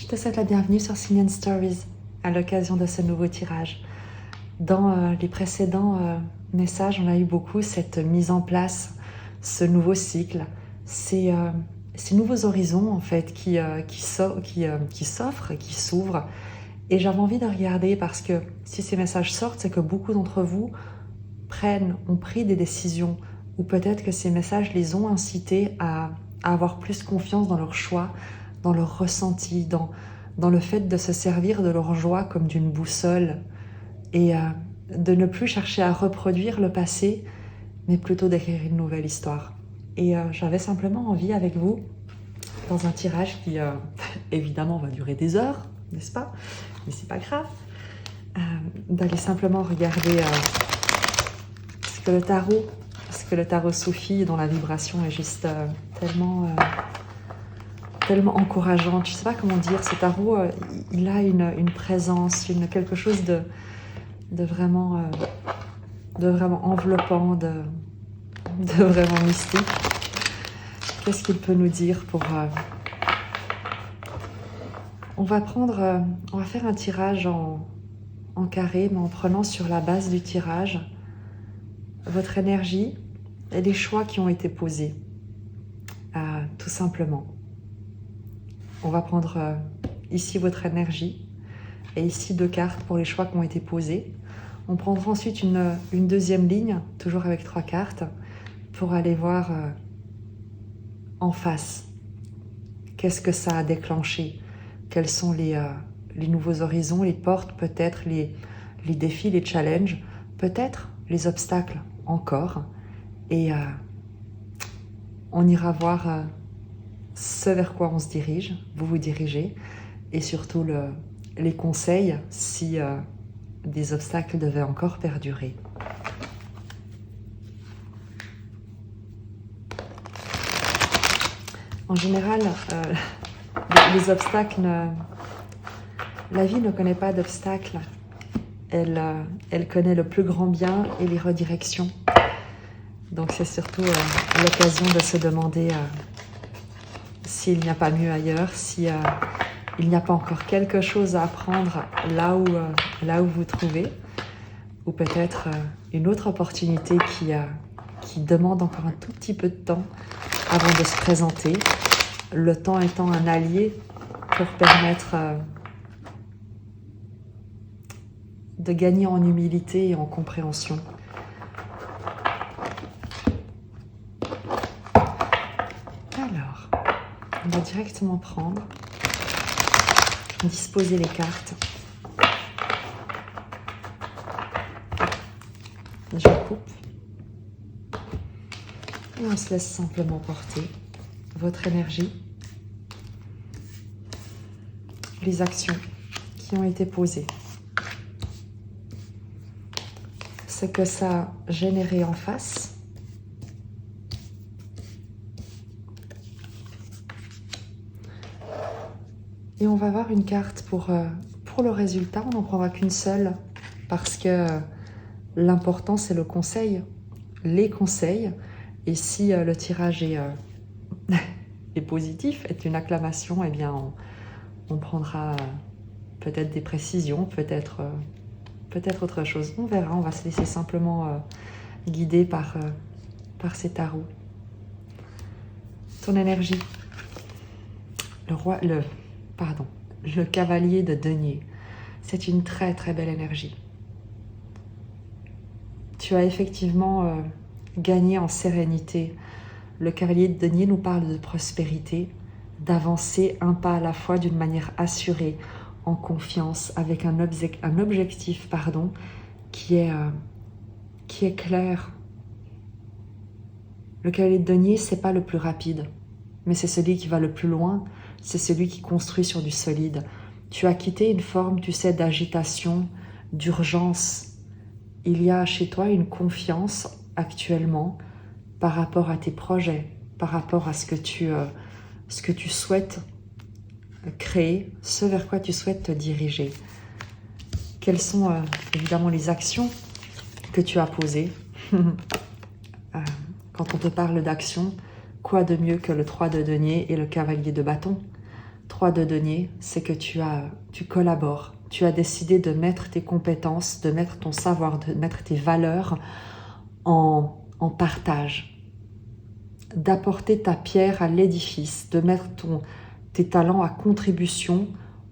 Je te souhaite la bienvenue sur Singing Stories à l'occasion de ce nouveau tirage. Dans les précédents messages, on a eu beaucoup cette mise en place, ce nouveau cycle, ces nouveaux horizons en fait qui s'offrent et qui s'ouvrent. Et j'avais envie de regarder parce que si ces messages sortent, c'est que beaucoup d'entre vous ont pris des décisions, ou peut-être que ces messages les ont incités à avoir plus confiance dans leurs choix, dans leur ressenti, dans le fait de se servir de leur joie comme d'une boussole et de ne plus chercher à reproduire le passé, mais plutôt d'écrire une nouvelle histoire. Et j'avais simplement envie avec vous, dans un tirage qui évidemment va durer des heures, n'est-ce pas? Mais c'est pas grave, d'aller simplement regarder ce que le tarot souffle, dont la vibration est juste tellement encourageante. Je ne sais pas comment dire, ce tarot, il a une présence, quelque chose de vraiment enveloppant, de vraiment mystique. Qu'est-ce qu'il peut nous dire pour... On va faire un tirage en carré, mais en prenant sur la base du tirage votre énergie et les choix qui ont été posés, tout simplement. On va prendre ici votre énergie et ici 2 cartes pour les choix qui ont été posés. On prendra ensuite une deuxième ligne, toujours avec 3 cartes, pour aller voir en face. Qu'est-ce que ça a déclenché? Quels sont les nouveaux horizons, les portes, peut-être les défis, les challenges, peut-être les obstacles encore. Et on ira voir ce vers quoi on se dirige, vous vous dirigez, et surtout les conseils si des obstacles devaient encore perdurer. En général, les obstacles, la vie ne connaît pas d'obstacles. Elle connaît le plus grand bien et les redirections. Donc c'est surtout l'occasion de se demander s'il n'y a pas mieux ailleurs, si il n'y a pas encore quelque chose à apprendre là où vous trouvez, ou peut-être une autre opportunité qui demande encore un tout petit peu de temps avant de se présenter, le temps étant un allié pour permettre de gagner en humilité et en compréhension. Alors, on va directement prendre, disposer les cartes. Je coupe. Et on se laisse simplement porter votre énergie, les actions qui ont été posées, ce que ça a généré en face. Et on va avoir une carte pour le résultat. On n'en prendra qu'une seule parce que l'important c'est le conseil, les conseils. Et si le tirage est positif, est une acclamation, eh bien on prendra peut-être des précisions, peut-être autre chose. On verra, on va se laisser simplement guider par ces tarots. Ton énergie, le cavalier de denier. C'est une très très belle énergie. Tu as effectivement gagné en sérénité. Le cavalier de denier nous parle de prospérité, d'avancer un pas à la fois d'une manière assurée, en confiance, avec un objectif qui est clair. Le cavalier de denier, c'est pas le plus rapide, mais c'est celui qui va le plus loin, c'est celui qui construit sur du solide. Tu as quitté une forme, tu sais, d'agitation, d'urgence. Il y a chez toi une confiance actuellement par rapport à tes projets, par rapport à ce que tu souhaites créer, ce vers quoi tu souhaites te diriger. Quelles sont évidemment les actions que tu as posées? Quand on te parle d'action, quoi de mieux que le 3 de denier et le cavalier de bâton? 3 de denier, c'est que tu collabores. Tu as décidé de mettre tes compétences, de mettre ton savoir, de mettre tes valeurs en partage. D'apporter ta pierre à l'édifice, de mettre tes talents à contribution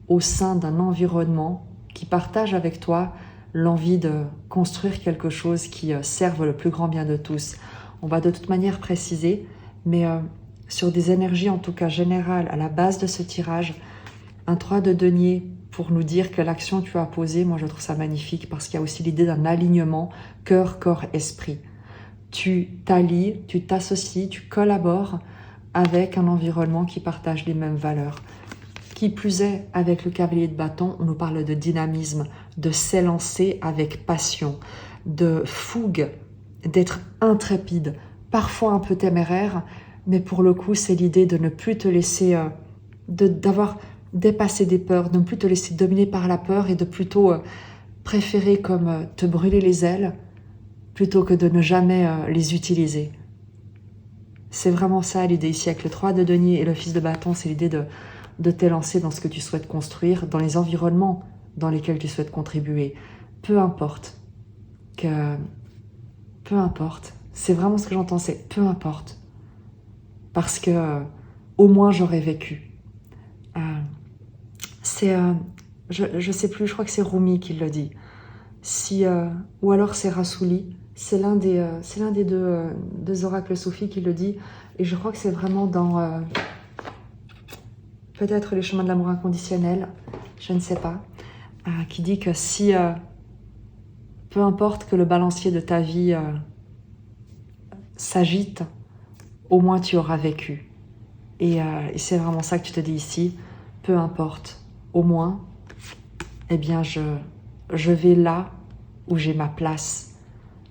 au sein d'un environnement qui partage avec toi l'envie de construire quelque chose qui serve le plus grand bien de tous. On va de toute manière préciser, mais sur des énergies en tout cas générales, à la base de ce tirage, un 3 de denier pour nous dire que l'action que tu as posée, moi je trouve ça magnifique parce qu'il y a aussi l'idée d'un alignement cœur, corps, esprit. Tu t'allies, tu t'associes, tu collabores avec un environnement qui partage les mêmes valeurs. Qui plus est, avec le cavalier de bâton, on nous parle de dynamisme, de s'élancer avec passion, de fougue, d'être intrépide, parfois un peu téméraire, mais pour le coup, c'est l'idée de ne plus te laisser, d'avoir dépassé des peurs, de ne plus te laisser dominer par la peur et de plutôt préférer comme te brûler les ailes plutôt que de ne jamais les utiliser. C'est vraiment ça l'idée ici avec le 3 de denier et le fils de bâton, c'est l'idée de t'élancer dans ce que tu souhaites construire, dans les environnements dans lesquels tu souhaites contribuer. Peu importe, c'est vraiment ce que j'entends, c'est peu importe. Parce que au moins j'aurais vécu. Je sais plus, je crois que c'est Rumi qui le dit. Ou alors c'est Rassouli, c'est l'un des deux oracles soufis qui le dit, et je crois que c'est vraiment dans peut-être les chemins de l'amour inconditionnel, je ne sais pas, qui dit que peu importe que le balancier de ta vie s'agite, au moins tu auras vécu. Et c'est vraiment ça que tu te dis ici, peu importe, au moins, eh bien je vais là où j'ai ma place.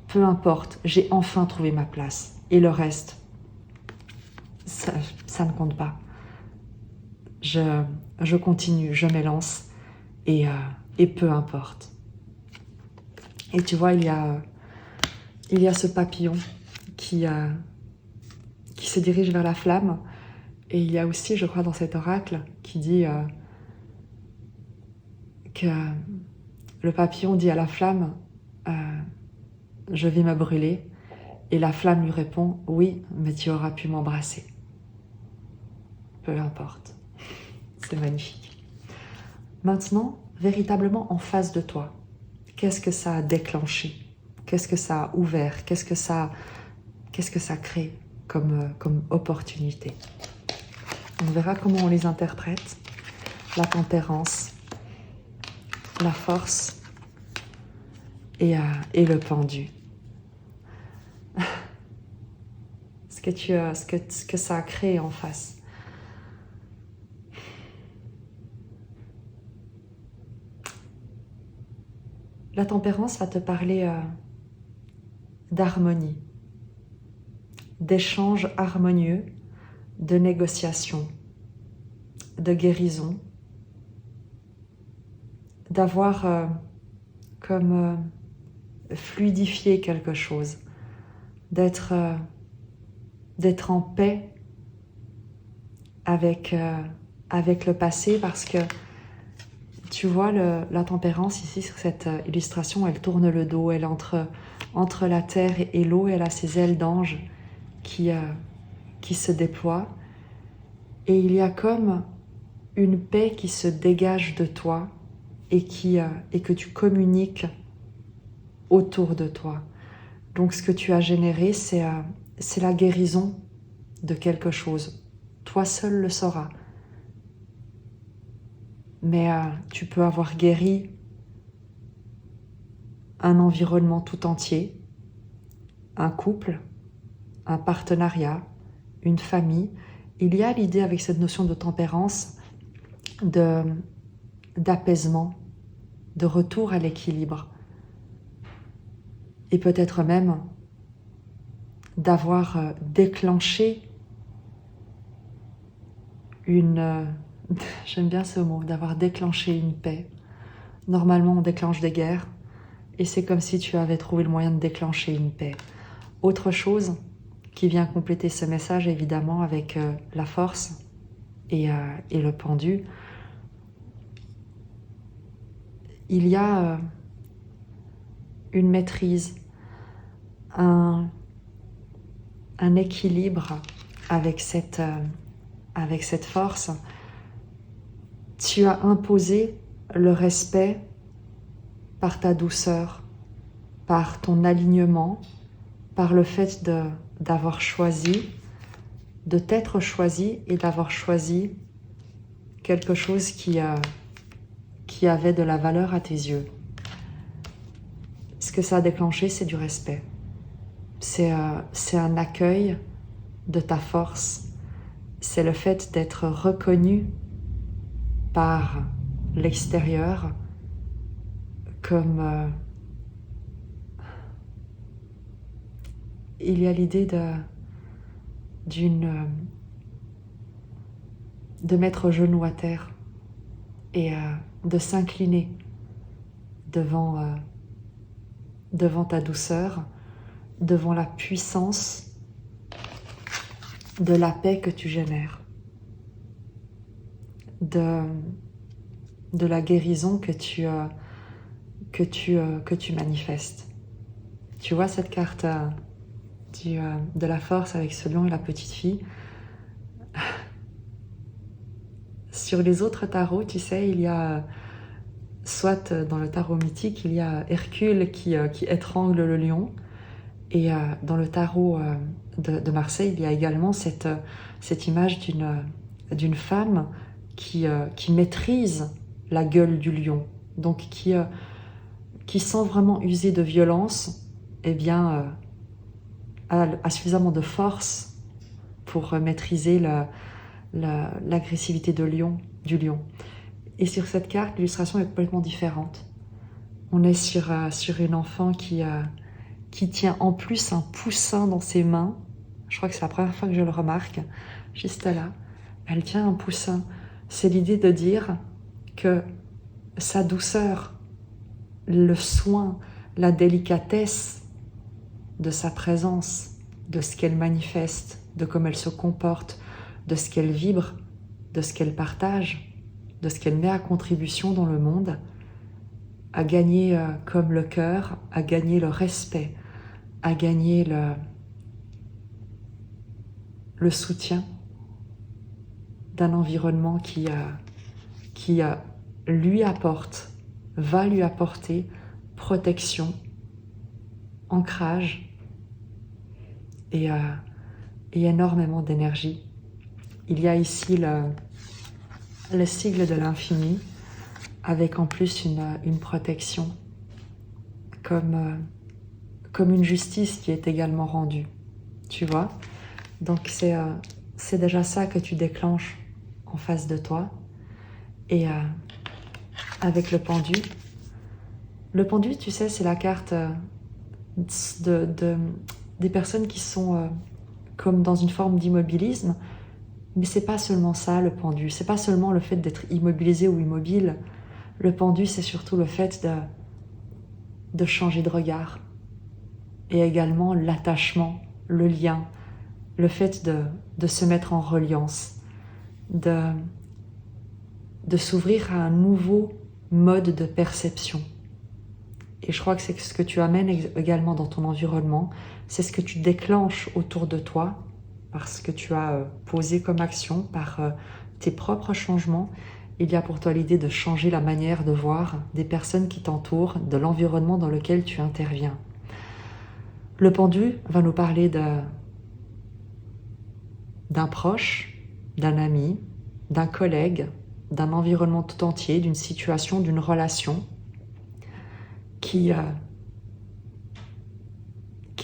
Peu importe, j'ai enfin trouvé ma place. Et le reste, ça ne compte pas. Je continue, je m'élance et peu importe. Et tu vois, il y a ce papillon qui se dirige vers la flamme. Et il y a aussi, je crois, dans cet oracle qui dit que le papillon dit à la flamme je vais me brûler. Et la flamme lui répond oui, mais tu auras pu m'embrasser. Peu importe. C'est magnifique. Maintenant, véritablement en face de toi, qu'est-ce que ça a déclenché? Qu'est-ce que ça a ouvert? Qu'est-ce que ça crée comme opportunité? On verra comment on les interprète. La tempérance, la force et le pendu. Ce que ça a créé en face. La tempérance va te parler d'harmonie, d'échanges harmonieux, de négociation, de guérison, d'avoir fluidifié quelque chose, d'être en paix avec le passé, parce que tu vois la tempérance ici sur cette illustration, elle tourne le dos, elle entre la terre et l'eau, elle a ses ailes d'ange qui se déploient, et il y a comme une paix qui se dégage de toi et que tu communiques autour de toi. Donc ce que tu as généré, c'est la guérison de quelque chose. Toi seul le sauras. Mais tu peux avoir guéri un environnement tout entier, un couple, un partenariat, une famille. Il y a l'idée avec cette notion de tempérance, d'apaisement, de retour à l'équilibre. Et peut-être même d'avoir déclenché j'aime bien ce mot, d'avoir déclenché une paix. Normalement, on déclenche des guerres, et c'est comme si tu avais trouvé le moyen de déclencher une paix. Autre chose qui vient compléter ce message, évidemment, avec la force et le pendu, il y a une maîtrise, un équilibre avec cette force. Tu as imposé le respect par ta douceur, par ton alignement, par le fait d'avoir choisi, de t'être choisi et d'avoir choisi quelque chose qui avait de la valeur à tes yeux. Ce que ça a déclenché, c'est du respect. C'est un accueil de ta force. C'est le fait d'être reconnu par l'extérieur comme... il y a l'idée de mettre genou à terre et de s'incliner devant ta douceur, devant la puissance de la paix que tu génères, de la guérison que tu manifestes. Tu vois cette carte de la force avec ce lion et la petite fille. Sur les autres tarots, tu sais, il y a, soit dans le tarot mythique, il y a Hercule qui étrangle le lion. Et dans le tarot de Marseille, il y a également cette image d'une femme qui maîtrise la gueule du lion. Donc qui sans vraiment user de violence, eh bien, a suffisamment de force pour maîtriser l'agressivité du lion. Et sur cette carte, l'illustration est complètement différente. On est sur une enfant qui tient en plus un poussin dans ses mains. Je crois que c'est la première fois que je le remarque, juste là. Elle tient un poussin. C'est l'idée de dire que sa douceur, le soin, la délicatesse de sa présence, de ce qu'elle manifeste, de comment elle se comporte, de ce qu'elle vibre, de ce qu'elle partage, de ce qu'elle met à contribution dans le monde, a gagné comme le cœur, a gagné le respect, a gagné le soutien d'un environnement qui lui apporte, va lui apporter protection, ancrage et énormément d'énergie. Il y a ici le sigle de l'infini avec en plus une protection comme une justice qui est également rendue, tu vois. Donc c'est déjà ça que tu déclenches en face de toi. Et avec le pendu, tu sais, c'est la carte des personnes qui sont comme dans une forme d'immobilisme, mais c'est pas seulement ça le pendu, c'est pas seulement le fait d'être immobilisé ou immobile. Le pendu, c'est surtout le fait de changer de regard, et également l'attachement, le lien, le fait de se mettre en reliance, de s'ouvrir à un nouveau mode de perception. Et je crois que c'est ce que tu amènes également dans ton environnement, c'est ce que tu déclenches autour de toi, parce que tu as posé comme action par tes propres changements. Il y a pour toi l'idée de changer la manière de voir des personnes qui t'entourent, de l'environnement dans lequel tu interviens. Le pendu va nous parler d'un proche, d'un ami, d'un collègue, d'un environnement tout entier, d'une situation, d'une relation qui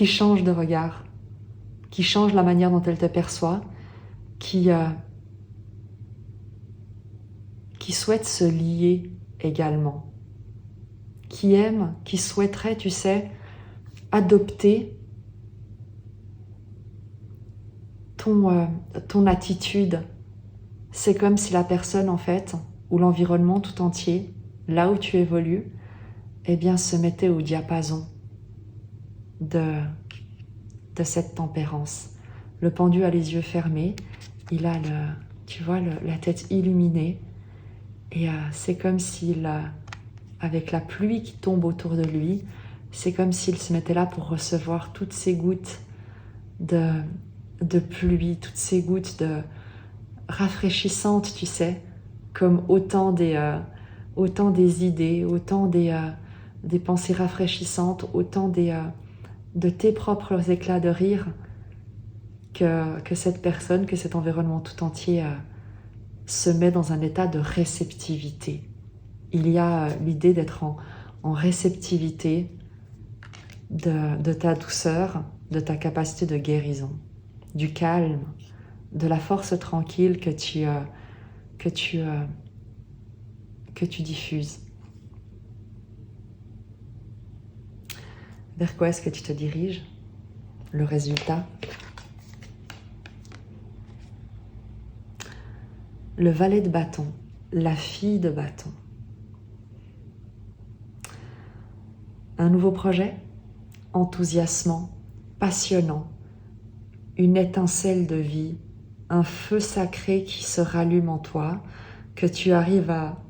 change de regard, qui change la manière dont elle te perçoit, qui souhaite se lier également, qui aime, qui souhaiterait, tu sais, adopter ton attitude. C'est comme si la personne, en fait, ou l'environnement tout entier, là où tu évolues, eh bien, se mettait au diapason de cette tempérance. Le pendu a les yeux fermés, il a tu vois, la tête illuminée. Et c'est comme s'il, avec la pluie qui tombe autour de lui, c'est comme s'il se mettait là pour recevoir toutes ces gouttes de pluie, toutes ces gouttes rafraîchissantes, tu sais, comme autant des idées, autant des pensées rafraîchissantes, autant de tes propres éclats de rire que cette personne, que cet environnement tout entier se met dans un état de réceptivité. Il y a l'idée d'être en réceptivité de ta douceur, de ta capacité de guérison, du calme, de la force tranquille que tu diffuses. Vers quoi est-ce que tu te diriges? Le résultat? Le valet de bâton, la fille de bâton. Un nouveau projet, enthousiasmant, passionnant, une étincelle de vie, un feu sacré qui se rallume en toi, que tu arrives à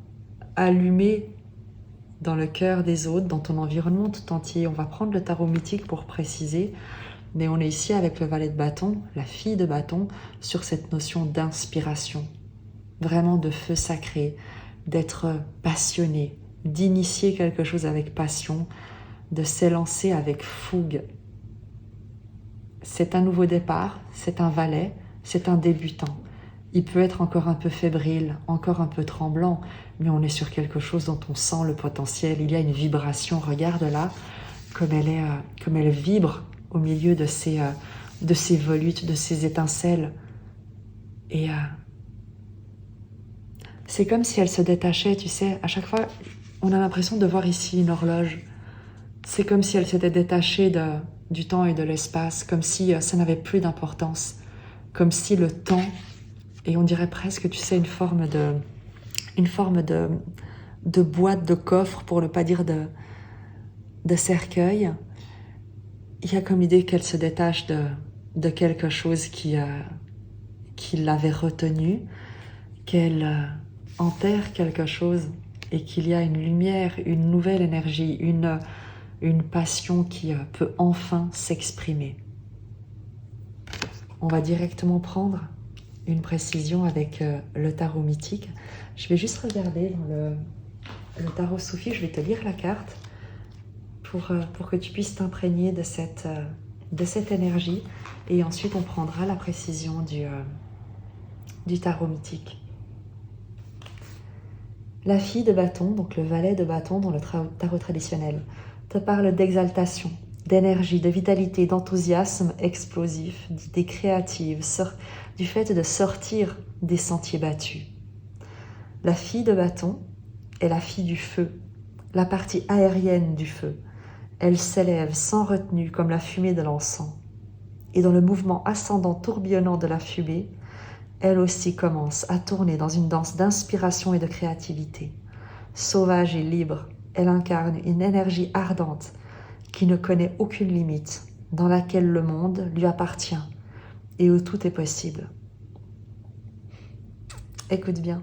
allumer dans le cœur des autres, dans ton environnement tout entier. On va prendre le tarot mythique pour préciser, mais on est ici avec le valet de bâton, la fille de bâton, sur cette notion d'inspiration, vraiment de feu sacré, d'être passionné, d'initier quelque chose avec passion, de s'élancer avec fougue. C'est un nouveau départ, c'est un valet, c'est un débutant. Il peut être encore un peu fébrile, encore un peu tremblant, mais on est sur quelque chose dont on sent le potentiel. Il y a une vibration, regarde là, comme elle vibre au milieu de ces volutes, de ces étincelles. Et c'est comme si elle se détachait, tu sais, à chaque fois, on a l'impression de voir ici une horloge. C'est comme si elle s'était détachée du temps et de l'espace, comme si ça n'avait plus d'importance, comme si le temps, et on dirait presque, tu sais, une forme de boîte, de coffre, pour ne pas dire de cercueil. Il y a comme idée qu'elle se détache de quelque chose qui l'avait retenue, qu'elle enterre quelque chose et qu'il y a une lumière, une nouvelle énergie, une passion qui peut enfin s'exprimer. On va directement prendre une précision avec le tarot mythique. Je vais juste regarder dans le tarot soufi, je vais te lire la carte pour que tu puisses t'imprégner de cette énergie, et ensuite on prendra la précision du tarot mythique. La fille de bâton, donc le valet de bâton dans le tarot traditionnel, te parle d'exaltation, d'énergie, de vitalité, d'enthousiasme explosif, d'idées créatives, du fait de sortir des sentiers battus. La fille de bâton est la fille du feu, la partie aérienne du feu. Elle s'élève sans retenue comme la fumée de l'encens. Et dans le mouvement ascendant tourbillonnant de la fumée, elle aussi commence à tourner dans une danse d'inspiration et de créativité. Sauvage et libre, elle incarne une énergie ardente qui ne connaît aucune limite, dans laquelle le monde lui appartient et où tout est possible. Écoute bien.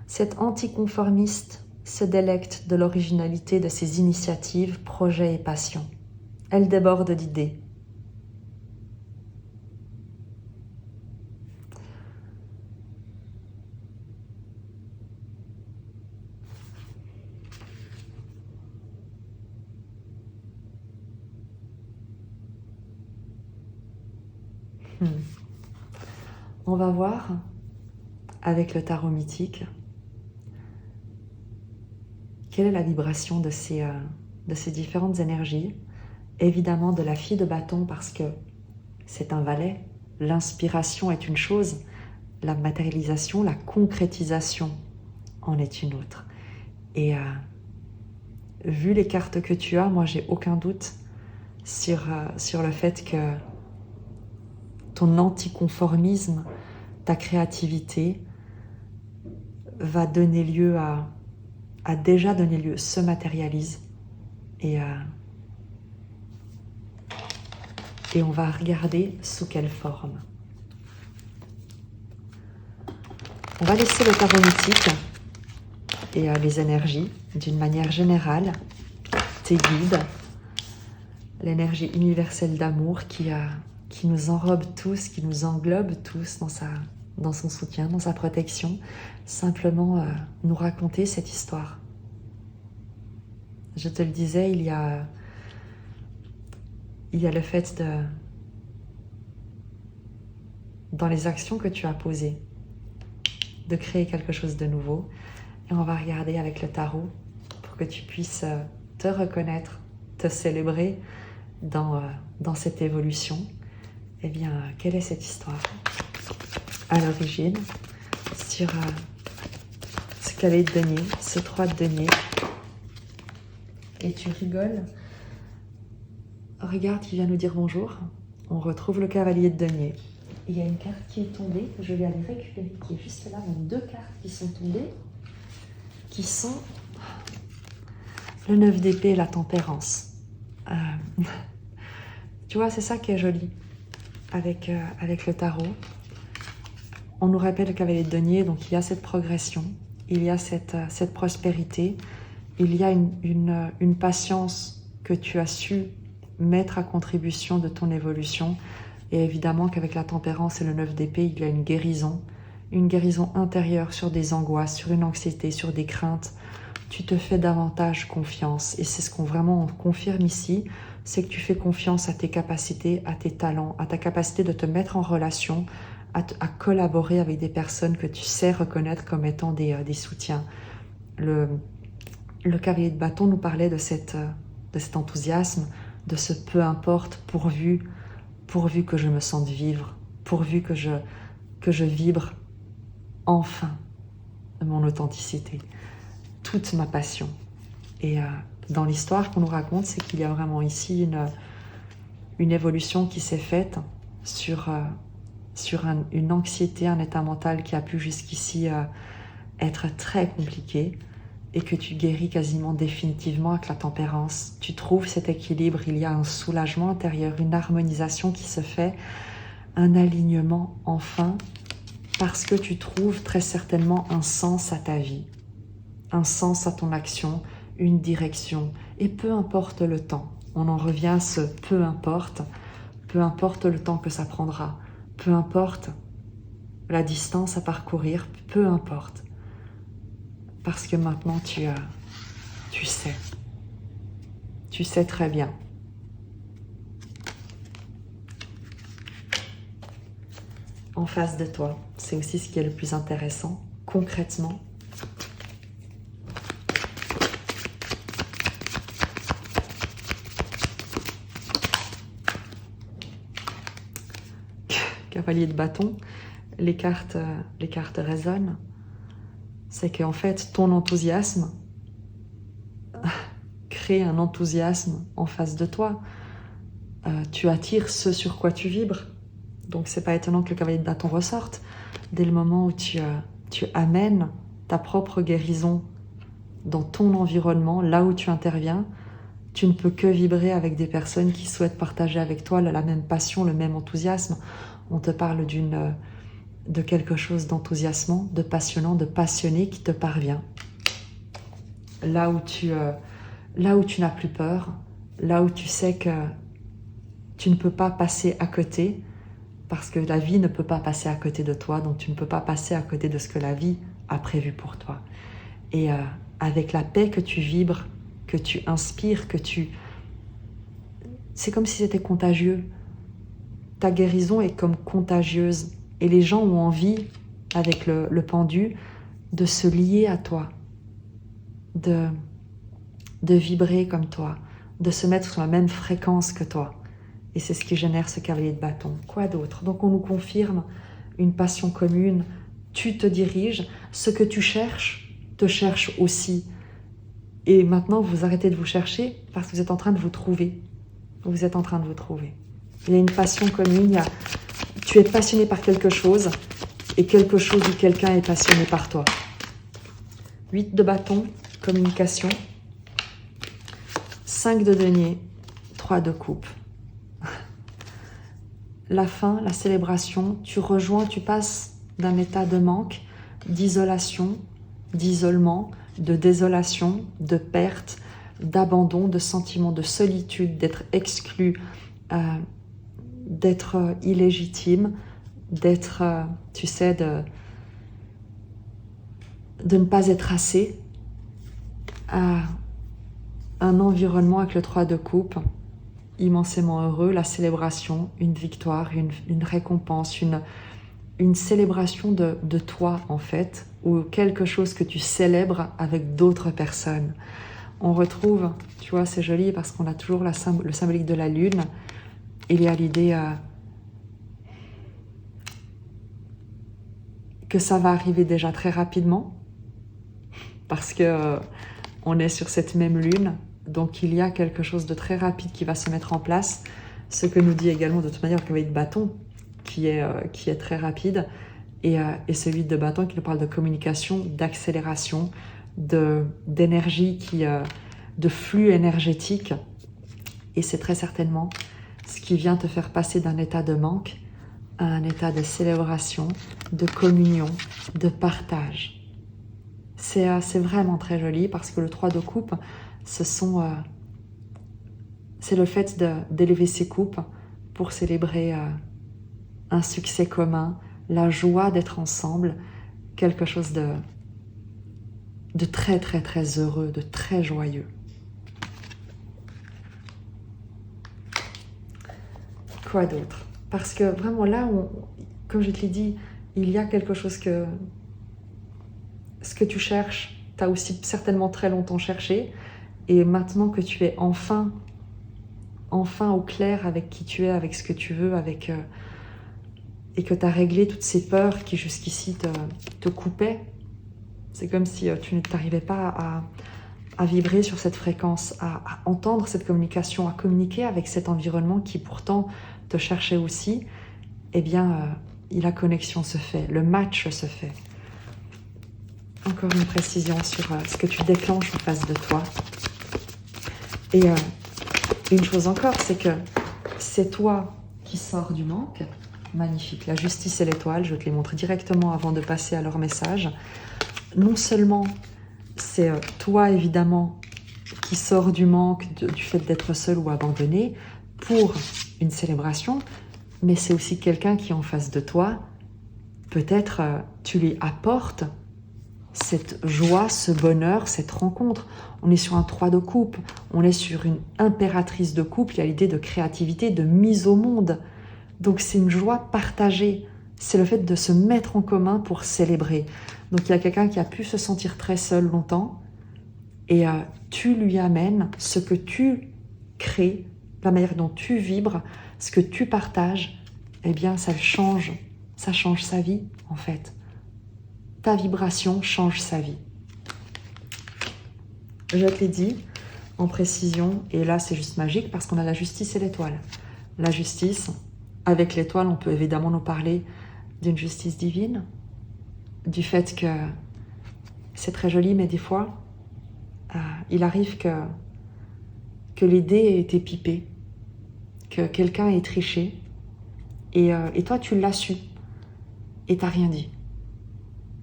Cette anticonformiste se délecte de l'originalité de ses initiatives, projets et passions. Elle déborde d'idées. On va voir avec le tarot mythique quelle est la vibration de ces différentes énergies. Évidemment de la fille de bâton, parce que c'est un valet. L'inspiration est une chose, la matérialisation, la concrétisation en est une autre. Et vu les cartes que tu as, moi j'ai aucun doute sur le fait que ton anticonformisme, ta créativité va donner lieu a déjà donné lieu, se matérialise. Et on va regarder sous quelle forme. On va laisser le tarot mythique et les énergies d'une manière générale, tes guides, l'énergie universelle d'amour qui nous enrobe tous, qui nous englobe tous dans son soutien, dans sa protection, simplement nous raconter cette histoire. Je te le disais, il y a le fait dans les actions que tu as posées, de créer quelque chose de nouveau. Et on va regarder avec le tarot pour que tu puisses te reconnaître, te célébrer dans cette évolution. Eh bien, quelle est cette histoire à l'origine sur ce cavalier de denier, ce 3 de denier? Et tu rigoles. Regarde, il vient nous dire bonjour. On retrouve le cavalier de denier. Il y a une carte qui est tombée, que je vais aller récupérer, qui est juste là. Donc 2 cartes qui sont tombées, qui sont le 9 d'épée et la tempérance. Tu vois, c'est ça qui est joli avec le tarot. On nous rappelle le cavalier de denier, donc il y a cette progression, il y a cette prospérité, il y a une patience que tu as su mettre à contribution de ton évolution. Et évidemment qu'avec la tempérance et le 9 d'épée, il y a une guérison intérieure sur des angoisses, sur une anxiété, sur des craintes. Tu te fais davantage confiance. Et c'est ce qu'on vraiment confirme ici, c'est que tu fais confiance à tes capacités, à tes talents, à ta capacité de te mettre en relation, à collaborer avec des personnes que tu sais reconnaître comme étant des soutiens. Le cavalier de bâton nous parlait de cet enthousiasme, de ce peu importe, pourvu que je me sente vivre, pourvu que je vibre enfin mon authenticité, toute ma passion. Et dans l'histoire qu'on nous raconte, c'est qu'il y a vraiment ici une évolution qui s'est faite sur une anxiété, un état mental qui a pu jusqu'ici être très compliqué et que tu guéris quasiment définitivement avec la tempérance. Tu trouves cet équilibre, il y a un soulagement intérieur, une harmonisation qui se fait, un alignement enfin, parce que tu trouves très certainement un sens à ta vie, un sens à ton action, une direction, et peu importe le temps. On en revient à ce peu importe le temps que ça prendra, peu importe la distance à parcourir, peu importe. Parce que maintenant tu sais très bien. En face de toi, c'est aussi ce qui est le plus intéressant, concrètement. Cavalier de bâton, les cartes résonnent. C'est qu'en fait, ton enthousiasme crée un enthousiasme en face de toi. Tu attires ce sur quoi tu vibres. Donc, c'est pas étonnant que le cavalier de bâton ressorte. Dès le moment où tu amènes ta propre guérison dans ton environnement, là où tu interviens, tu ne peux que vibrer avec des personnes qui souhaitent partager avec toi la même passion, le même enthousiasme. On te parle de quelque chose d'enthousiasmant, de passionnant, de passionné qui te parvient. Là où tu n'as plus peur, là où tu sais que tu ne peux pas passer à côté, parce que la vie ne peut pas passer à côté de toi, donc tu ne peux pas passer à côté de ce que la vie a prévu pour toi. Et avec la paix que tu vibres, que tu inspires, c'est comme si c'était contagieux. Ta guérison est comme contagieuse. Et les gens ont envie, avec le pendu, de se lier à toi, de vibrer comme toi, de se mettre sur la même fréquence que toi. Et c'est ce qui génère ce cavalier de bâton. Quoi d'autre? Donc on nous confirme une passion commune. Tu te diriges, ce que tu cherches, te cherche aussi. Et maintenant, vous arrêtez de vous chercher parce que vous êtes en train de vous trouver. Vous êtes en train de vous trouver. Il y a une passion commune, tu es passionné par quelque chose et quelque chose ou quelqu'un est passionné par toi. 8 de bâton, communication. 5 de denier, 3 de coupe. La fin, la célébration, tu rejoins, tu passes d'un état de manque d'isolation, d'isolement, de désolation, de perte, d'abandon, de sentiment de solitude, d'être exclu, d'être illégitime, d'être, tu sais, de ne pas être assez, à un environnement avec le 3 de coupe, immensément heureux, la célébration, une victoire, une récompense, une célébration de toi en fait, ou quelque chose que tu célèbres avec d'autres personnes. On retrouve, tu vois, c'est joli parce qu'on a toujours le symbolique de la lune. Il y a l'idée que ça va arriver déjà très rapidement parce que on est sur cette même lune. Donc il y a quelque chose de très rapide qui va se mettre en place. Ce que nous dit également de toute manière le cavalier de bâton, qui est très rapide, et celui de bâton qui nous parle de communication, d'accélération, d'énergie, de flux énergétique. Et c'est très certainement ce qui vient te faire passer d'un état de manque à un état de célébration, de communion, de partage. C'est vraiment très joli parce que le 3 de coupe, c'est le fait d'élever ses coupes pour célébrer un succès commun, la joie d'être ensemble, quelque chose de très très très heureux, de très joyeux. Quoi d'autre? Parce que vraiment là, comme je te l'ai dit, il y a quelque chose que ce que tu cherches, tu as aussi certainement très longtemps cherché, et maintenant que tu es enfin au clair avec qui tu es, avec ce que tu veux, et que tu as réglé toutes ces peurs qui jusqu'ici te coupaient, c'est comme si tu n'arrivais pas à vibrer sur cette fréquence, à entendre cette communication, à communiquer avec cet environnement qui pourtant te cherchait aussi, eh bien, la connexion se fait, le match se fait. Encore une précision sur ce que tu déclenches en face de toi. Et une chose encore, c'est que c'est toi qui sors du manque. Magnifique, la justice et l'étoile, je te les montre directement avant de passer à leur message. Non seulement c'est toi évidemment qui sors du manque, du fait d'être seul ou abandonné pour une célébration, mais c'est aussi quelqu'un qui est en face de toi. Peut-être tu lui apportes cette joie, ce bonheur, cette rencontre. On est sur un 3 de coupe, on est sur une impératrice de couple, il y a l'idée de créativité, de mise au monde. Donc c'est une joie partagée, c'est le fait de se mettre en commun pour célébrer. Donc il y a quelqu'un qui a pu se sentir très seul longtemps, et tu lui amènes ce que tu crées, la manière dont tu vibres, ce que tu partages, eh bien ça change sa vie en fait. Ta vibration change sa vie. Je te l'ai dit en précision, et là c'est juste magique parce qu'on a la justice et l'étoile. La justice, avec l'étoile, on peut évidemment nous parler d'une justice divine, du fait que c'est très joli, mais des fois, il arrive que les dés aient été pipés, que quelqu'un ait triché, et toi tu l'as su, et t'as rien dit.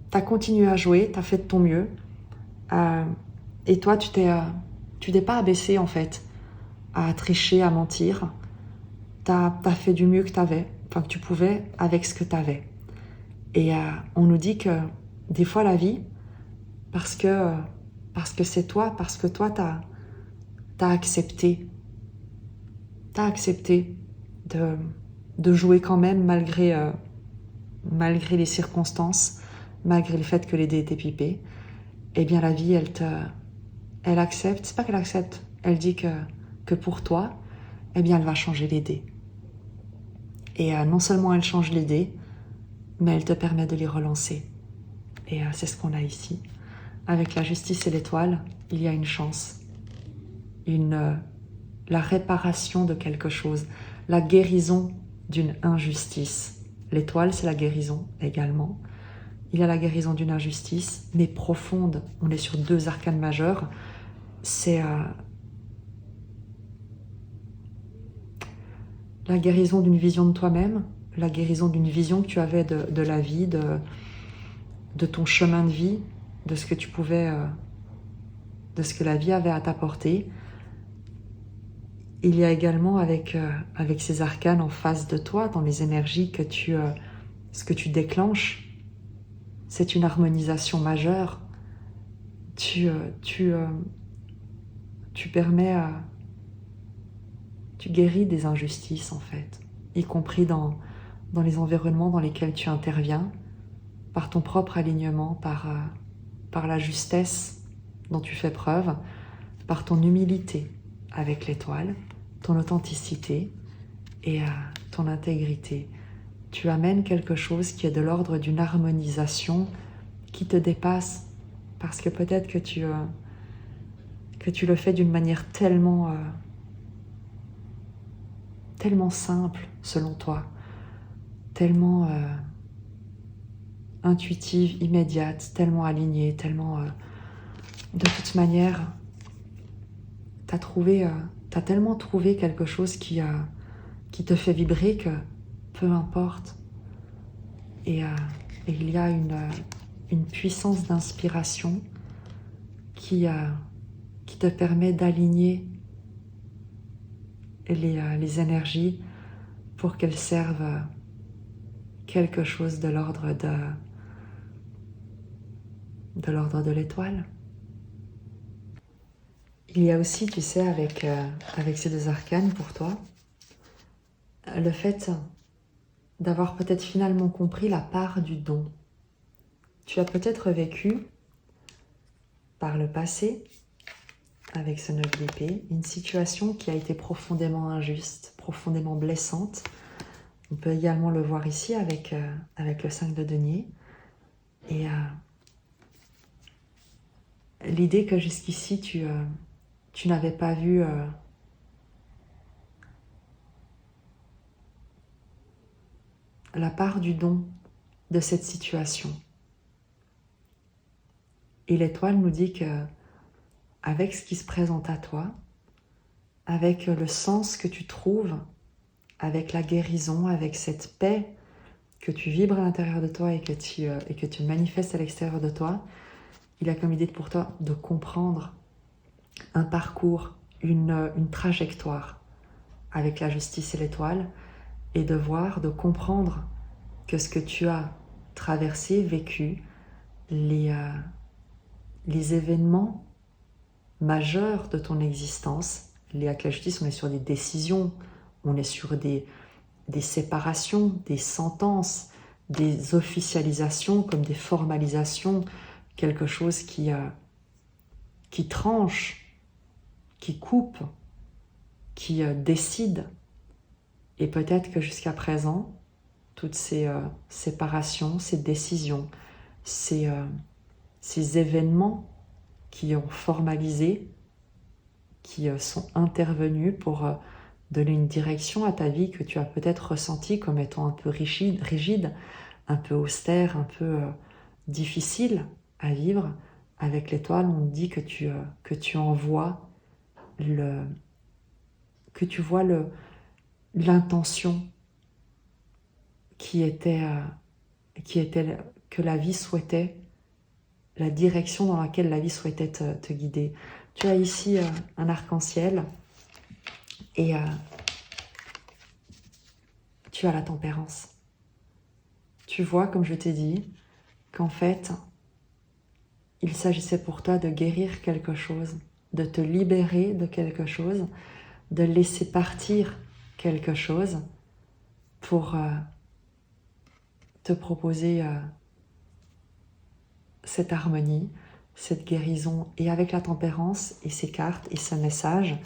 T'as continué à jouer, t'as fait de ton mieux, et toi tu t'es pas abaissé en fait, à tricher, à mentir. T'as fait du mieux que que tu pouvais avec ce que t'avais. Et on nous dit que des fois la vie, parce que c'est toi, parce que toi t'as accepté de jouer quand même malgré les circonstances, malgré le fait que les dés étaient pipés. Eh bien la vie, elle accepte, c'est pas qu'elle accepte, elle dit que pour toi, eh bien elle va changer les dés. Et non seulement elle change les dés, mais elle te permet de les relancer. Et c'est ce qu'on a ici. Avec la justice et l'étoile, il y a une chance, la réparation de quelque chose, la guérison d'une injustice. L'étoile, c'est la guérison également. Il y a la guérison d'une injustice, mais profonde. On est sur 2 arcanes majeurs. C'est la guérison d'une vision de toi-même, la guérison d'une vision que tu avais de la vie, de ton chemin de vie, de ce que tu pouvais, de ce que la vie avait à t'apporter. Il y a également avec ces arcanes en face de toi, dans les énergies que ce que tu déclenches, c'est une harmonisation majeure. Tu permets, tu guéris des injustices en fait, y compris dans les environnements dans lesquels tu interviens, par ton propre alignement, par la justesse dont tu fais preuve, par ton humilité avec l'étoile, ton authenticité et ton intégrité. Tu amènes quelque chose qui est de l'ordre d'une harmonisation qui te dépasse, parce que peut-être que tu le fais d'une manière tellement simple selon toi, tellement intuitive, immédiate, tellement alignée, tellement... de toute manière, t'as tellement trouvé quelque chose qui te fait vibrer que peu importe. Et il y a une puissance d'inspiration qui te permet d'aligner les énergies pour qu'elles servent quelque chose de l'ordre de l'étoile. Il y a aussi, tu sais, avec ces deux arcanes pour toi, le fait d'avoir peut-être finalement compris la part du don. Tu as peut-être vécu par le passé, avec ce 9 d'épée, une situation qui a été profondément injuste, profondément blessante. On peut également le voir ici avec le 5 de denier. Et l'idée que jusqu'ici tu n'avais pas vu la part du don de cette situation. Et l'étoile nous dit que avec ce qui se présente à toi, avec le sens que tu trouves, avec la guérison, avec cette paix que tu vibres à l'intérieur de toi et que tu manifestes à l'extérieur de toi, il a comme idée pour toi de comprendre un parcours, une trajectoire avec la justice et l'étoile, et de voir, de comprendre que ce que tu as traversé, vécu, les événements majeurs de ton existence, avec la justice, on est sur des décisions, on est sur des séparations, des sentences, des officialisations comme des formalisations, quelque chose qui tranche, qui coupe, qui décide. Et peut-être que jusqu'à présent, toutes ces séparations, ces décisions, ces événements qui ont formalisé, qui sont intervenus pour donner une direction à ta vie que tu as peut-être ressentie comme étant un peu rigide, un peu austère, un peu difficile à vivre. Avec l'étoile, on dit que tu envoies que tu vois l'intention qui était que la vie souhaitait, la direction dans laquelle la vie souhaitait te guider. Tu as ici un arc-en-ciel et tu as la tempérance. Tu vois, comme je t'ai dit, qu'en fait, il s'agissait pour toi de guérir quelque chose, de te libérer de quelque chose, de laisser partir quelque chose pour te proposer cette harmonie, cette guérison. Et avec la tempérance et ces cartes et ce message,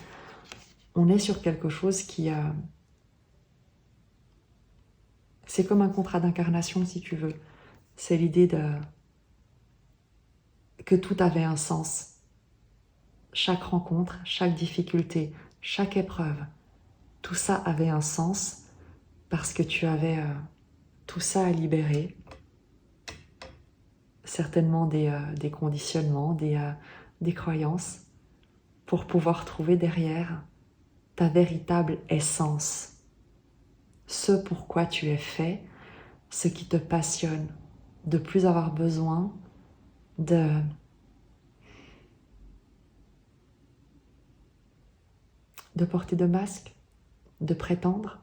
on est sur quelque chose qui... c'est comme un contrat d'incarnation, si tu veux. C'est l'idée que tout avait un sens. Chaque rencontre, chaque difficulté, chaque épreuve, tout ça avait un sens parce que tu avais tout ça à libérer. Certainement des conditionnements, des croyances, pour pouvoir trouver derrière ta véritable essence, ce pourquoi tu es fait, ce qui te passionne, de plus avoir besoin de porter de masque, de prétendre,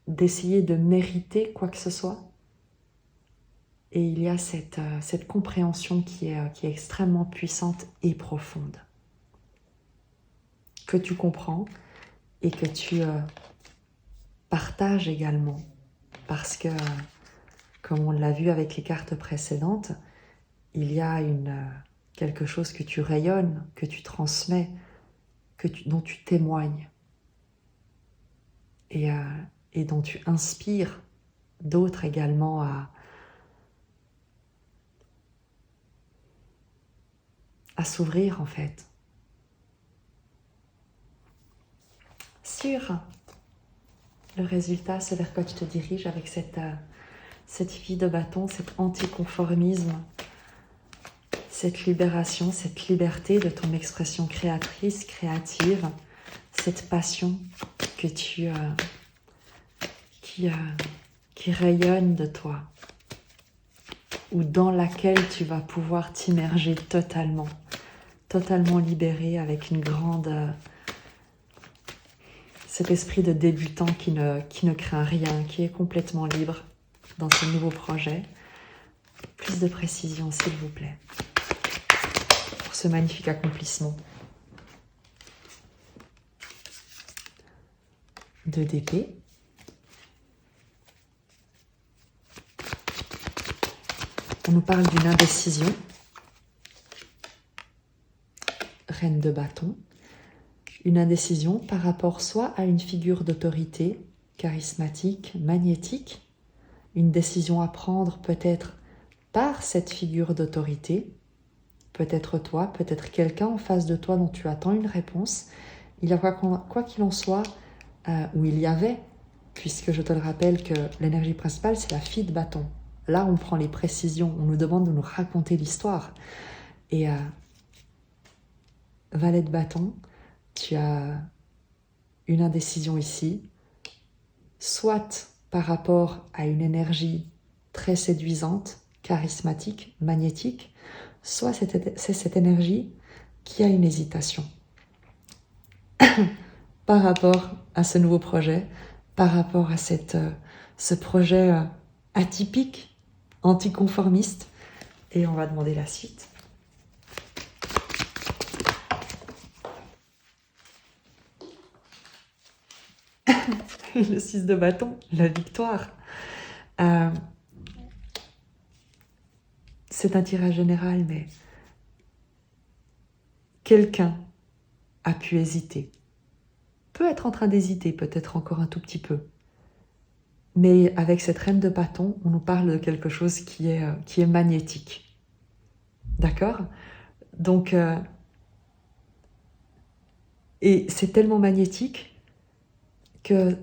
d'essayer de mériter quoi que ce soit. Et il y a cette compréhension qui est extrêmement puissante et profonde, que tu comprends et que tu partages également. Parce que, comme on l'a vu avec les cartes précédentes, il y a quelque chose que tu rayonnes, que tu transmets, dont tu témoignes et dont tu inspires d'autres également à s'ouvrir en fait sur le résultat, c'est vers quoi tu te diriges avec cette fille de bâton, cet anticonformisme, cette libération, cette liberté de ton expression créatrice, créative, cette passion que qui rayonne de toi, ou dans laquelle tu vas pouvoir t'immerger totalement libéré avec une grande... cet esprit de débutant qui ne craint rien, qui est complètement libre dans ce nouveau projet. Plus de précision, s'il vous plaît, pour ce magnifique accomplissement. 2 d'épée. On nous parle d'une indécision. Reine de bâton. Une indécision par rapport soit à une figure d'autorité charismatique, magnétique, une décision à prendre peut-être par cette figure d'autorité, peut-être toi, peut-être quelqu'un en face de toi dont tu attends une réponse. Il y a quoi qu'il en soit, où il y avait, puisque je te le rappelle que l'énergie principale, c'est la fille de bâton. Là, on prend les précisions, on nous demande de nous raconter l'histoire. Et valet de bâton, tu as une indécision ici, soit par rapport à une énergie très séduisante, charismatique, magnétique, soit c'est cette énergie qui a une hésitation par rapport à ce nouveau projet, par rapport à ce projet atypique, anticonformiste. Et on va demander la suite. Le 6 de bâton, la victoire. C'est un tirage général, mais quelqu'un a pu hésiter. Peut être en train d'hésiter, peut-être encore un tout petit peu. Mais avec cette reine de bâton, on nous parle de quelque chose qui est magnétique. D'accord ? Donc, et c'est tellement magnétique que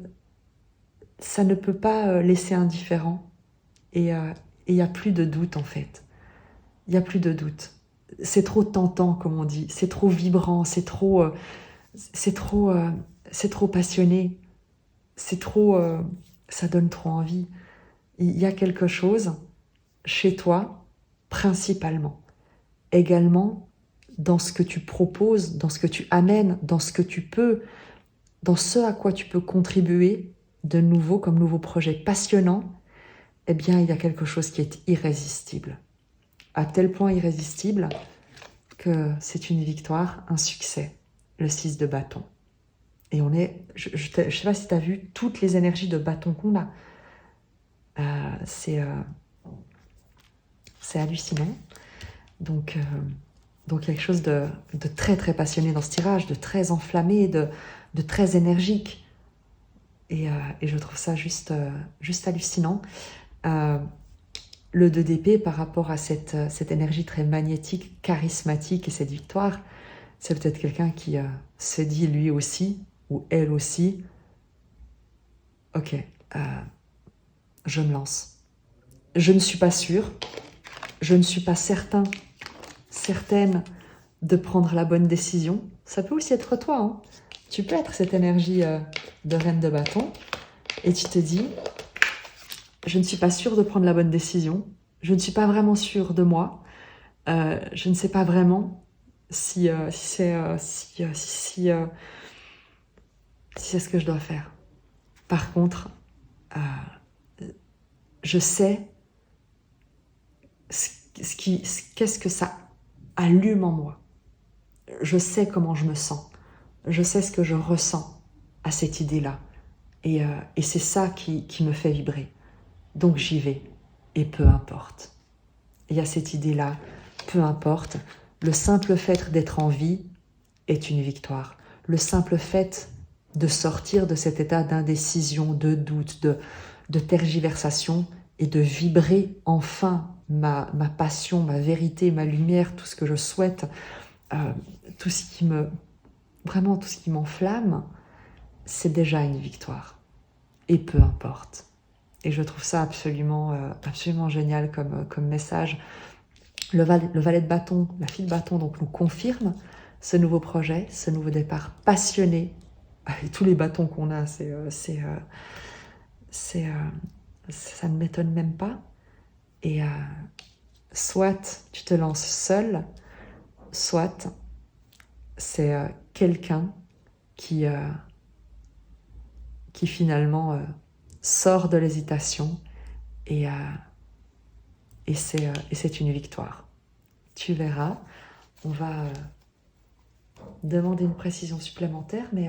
ça ne peut pas laisser indifférent. Et il n'y a plus de doute, en fait. Il n'y a plus de doute. C'est trop tentant, comme on dit. C'est trop vibrant, c'est trop passionné. C'est trop... ça donne trop envie. Il y a quelque chose chez toi, principalement. Également, dans ce que tu proposes, dans ce que tu amènes, dans ce que tu peux, dans ce à quoi tu peux contribuer de nouveau, comme nouveau projet passionnant, eh bien, il y a quelque chose qui est irrésistible. À tel point irrésistible que c'est une victoire, un succès, le 6 de bâton. Et on est, je ne sais pas si tu as vu toutes les énergies de bâton qu'on a. C'est hallucinant. Donc, quelque chose de très très passionné dans ce tirage, de très enflammé, de très énergique. Et je trouve ça juste hallucinant. Le 2 d'épée par rapport à cette énergie très magnétique, charismatique et cette victoire, c'est peut-être quelqu'un qui se dit lui aussi, ou elle aussi, ok, je me lance. Je ne suis pas sûre, je ne suis pas certaine de prendre la bonne décision. Ça peut aussi être toi, hein. Tu peux être cette énergie de reine de bâton et tu te dis, je ne suis pas sûre de prendre la bonne décision. Je ne suis pas vraiment sûre de moi. Je ne sais pas vraiment si c'est ce que je dois faire. Par contre, je sais qu'est-ce que ça allume en moi. Je sais comment je me sens. Je sais ce que je ressens à cette idée-là. Et c'est ça qui me fait vibrer. Donc j'y vais. Et peu importe. Il y a cette idée-là, peu importe. Le simple fait d'être en vie est une victoire. Le simple fait de sortir de cet état d'indécision, de doute, de tergiversation et de vibrer enfin ma passion, ma vérité, ma lumière, tout ce que je souhaite, tout ce qui m'enflamme, c'est déjà une victoire. Et peu importe. Et je trouve ça absolument génial comme message. Le valet de bâton, la fille de bâton, donc nous confirme ce nouveau projet, ce nouveau départ passionné. Avec tous les bâtons qu'on a, ça ne m'étonne même pas. Et soit tu te lances seul, soit c'est quelqu'un qui finalement sort de l'hésitation et c'est une victoire. Tu verras, on va demander une précision supplémentaire, mais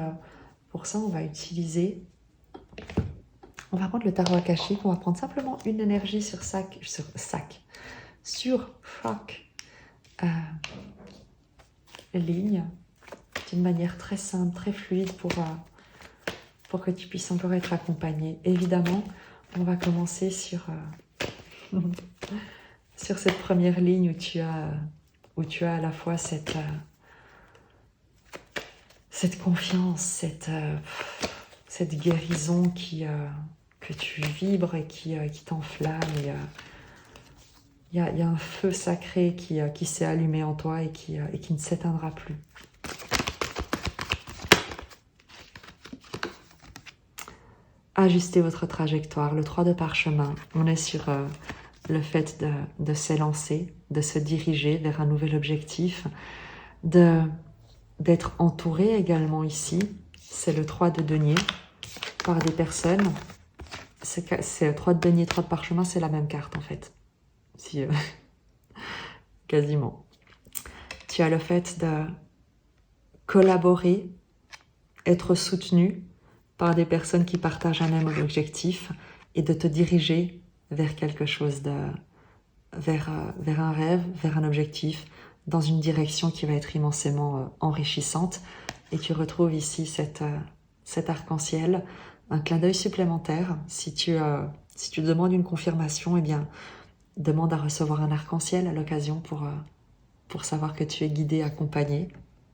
pour ça, on va prendre le tarot akashique, on va prendre simplement une énergie sur chaque ligne, d'une manière très simple, très fluide pour que tu puisses encore être accompagné. Évidemment, on va commencer sur cette première ligne où tu as à la fois cette confiance, cette guérison que tu vibres et qui t'enflamme. Il y a un feu sacré qui s'est allumé en toi et qui ne s'éteindra plus. Ajustez votre trajectoire. Le 3 de parchemin, on est sur le fait de s'élancer, de se diriger vers un nouvel objectif, d'être entouré également ici. C'est le 3 de denier par des personnes. C'est 3 de denier, 3 de parchemin, c'est la même carte en fait. Quasiment. Tu as le fait de collaborer, être soutenu par des personnes qui partagent un même objectif et de te diriger vers quelque chose vers un rêve, vers un objectif, dans une direction qui va être immensément enrichissante. Et tu retrouves ici cet arc-en-ciel, un clin d'œil supplémentaire. Si tu demandes une confirmation, eh bien, demande à recevoir un arc-en-ciel à l'occasion pour savoir que tu es guidé, accompagné,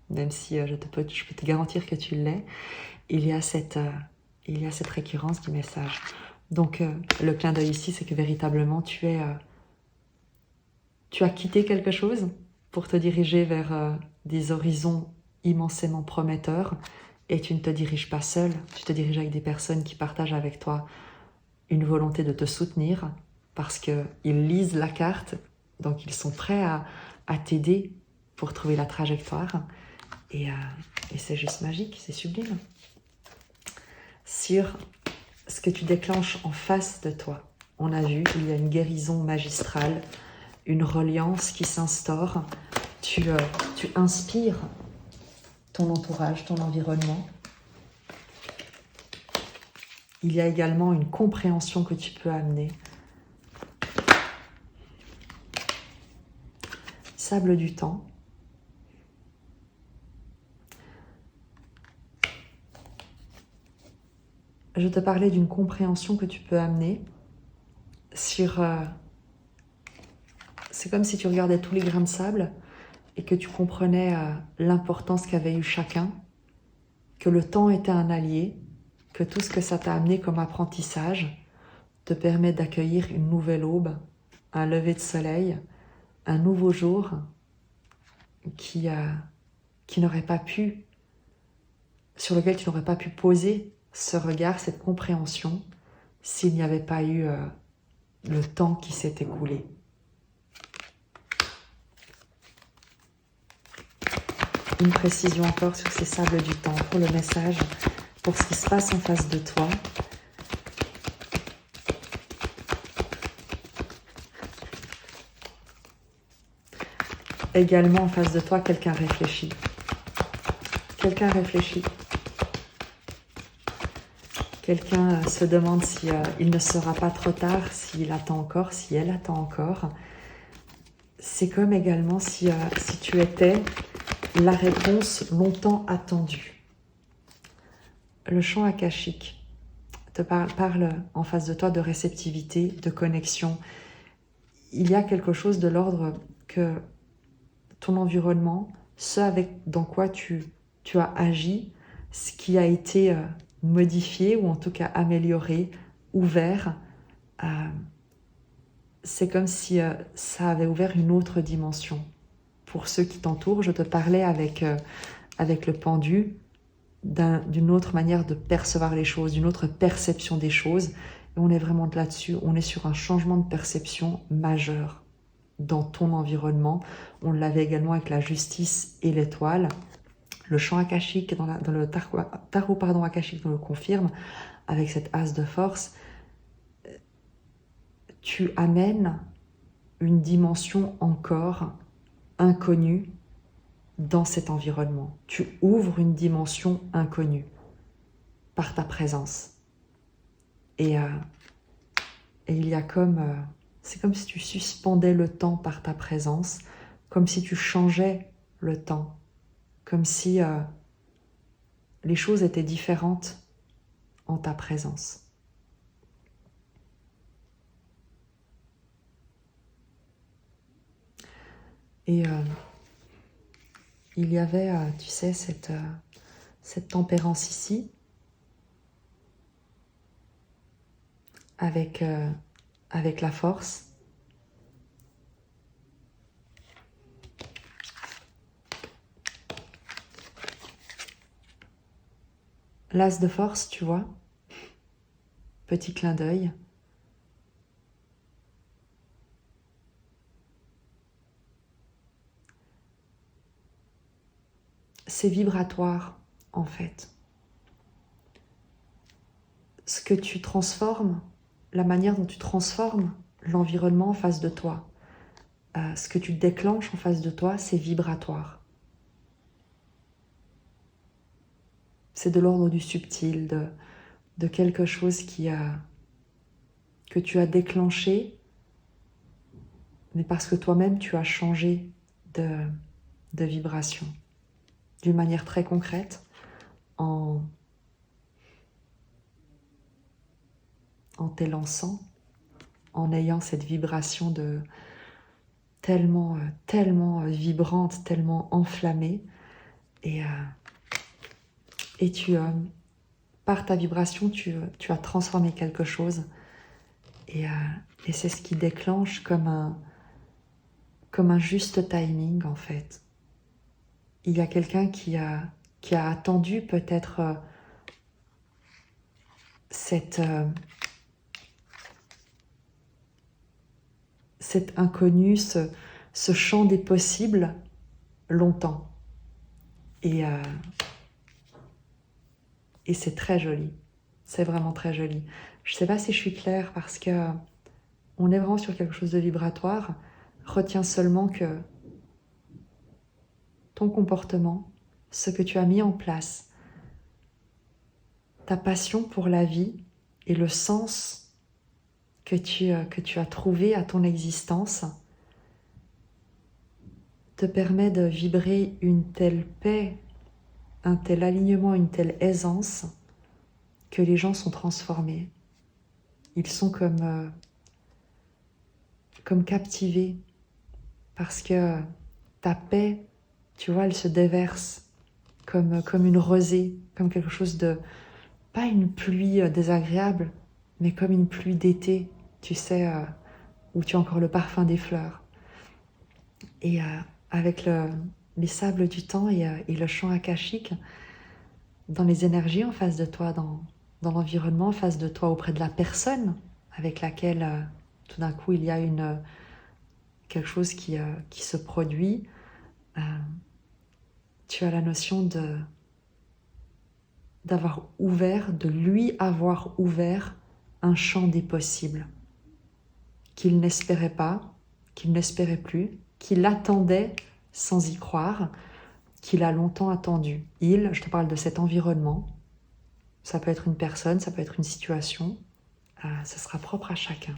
même si je peux te garantir que tu l'es. Il y a cette récurrence du message. Donc, le clin d'œil ici, c'est que véritablement, tu as quitté quelque chose pour te diriger vers des horizons immensément prometteurs, et tu ne te diriges pas seul, tu te diriges avec des personnes qui partagent avec toi une volonté de te soutenir, parce qu'ils lisent la carte, donc ils sont prêts à t'aider pour trouver la trajectoire, et c'est juste magique, c'est sublime. Sur ce que tu déclenches en face de toi, on a vu, il y a une guérison magistrale, une reliance qui s'instaure. Tu inspires ton entourage, ton environnement. Il y a également une compréhension que tu peux amener. Sable du temps. Je te parlais d'une compréhension que tu peux amener sur... c'est comme si tu regardais tous les grains de sable et que tu comprenais l'importance qu'avait eu chacun, que le temps était un allié, que tout ce que ça t'a amené comme apprentissage te permet d'accueillir une nouvelle aube, un lever de soleil, un nouveau jour qui n'aurait pas pu, sur lequel tu n'aurais pas pu poser ce regard, cette compréhension, s'il n'y avait pas eu le temps qui s'est écoulé. Une précision encore sur ces sables du temps pour le message, pour ce qui se passe en face de toi. Également en face de toi, quelqu'un réfléchit. Quelqu'un réfléchit. Quelqu'un se demande si il ne sera pas trop tard, s'il attend encore, si elle attend encore. C'est comme également si tu étais la réponse longtemps attendue. Le champ akashique te parle en face de toi de réceptivité, de connexion. Il y a quelque chose de l'ordre que ton environnement, dans quoi tu as agi, ce qui a été modifié ou en tout cas amélioré, ouvert, c'est comme si ça avait ouvert une autre dimension. Pour ceux qui t'entourent, je te parlais avec le pendu d'une autre manière de percevoir les choses, d'une autre perception des choses. Et on est vraiment là-dessus, on est sur un changement de perception majeur dans ton environnement. On l'avait également avec la justice et l'étoile. Le champ akashique dans le tarot akashique nous le confirme avec cette as de force. Tu amènes une dimension encore inconnue dans cet environnement. Tu ouvres une dimension inconnue par ta présence. Et il y a c'est comme si tu suspendais le temps par ta présence, comme si tu changeais le temps, comme si les choses étaient différentes en ta présence. Et il y avait, tu sais, cette tempérance ici, avec la force. L'as de force, tu vois, petit clin d'œil. C'est vibratoire, en fait. Ce que tu transformes, la manière dont tu transformes l'environnement en face de toi, ce que tu déclenches en face de toi, c'est vibratoire. C'est de l'ordre du subtil, de quelque chose que tu as déclenché, mais parce que toi-même tu as changé de vibration. D'une manière très concrète, en t'élançant, en ayant cette vibration tellement vibrante, tellement enflammée, et par ta vibration, tu as transformé quelque chose, et c'est ce qui déclenche comme un juste timing, en fait. Il y a quelqu'un qui a attendu peut-être cet inconnu, ce champ des possibles longtemps. Et c'est très joli. C'est vraiment très joli. Je ne sais pas si je suis claire parce que on est vraiment sur quelque chose de vibratoire. Retiens seulement que ton comportement, ce que tu as mis en place, ta passion pour la vie et le sens que tu as trouvé à ton existence te permet de vibrer une telle paix, un tel alignement, une telle aisance que les gens sont transformés. Ils sont comme captivés parce que ta paix, tu vois, elle se déverse comme une rosée, comme quelque chose de, pas une pluie désagréable, mais comme une pluie d'été, tu sais, où tu as encore le parfum des fleurs. Et avec les sables du temps et le champ akashique, dans les énergies en face de toi, dans l'environnement en face de toi, auprès de la personne avec laquelle tout d'un coup il y a quelque chose qui se produit, tu as la notion d'avoir ouvert, de lui avoir ouvert un champ des possibles qu'il n'espérait pas, qu'il n'espérait plus, qu'il attendait sans y croire, qu'il a longtemps attendu. Je te parle de cet environnement, ça peut être une personne, ça peut être une situation, ça sera propre à chacun.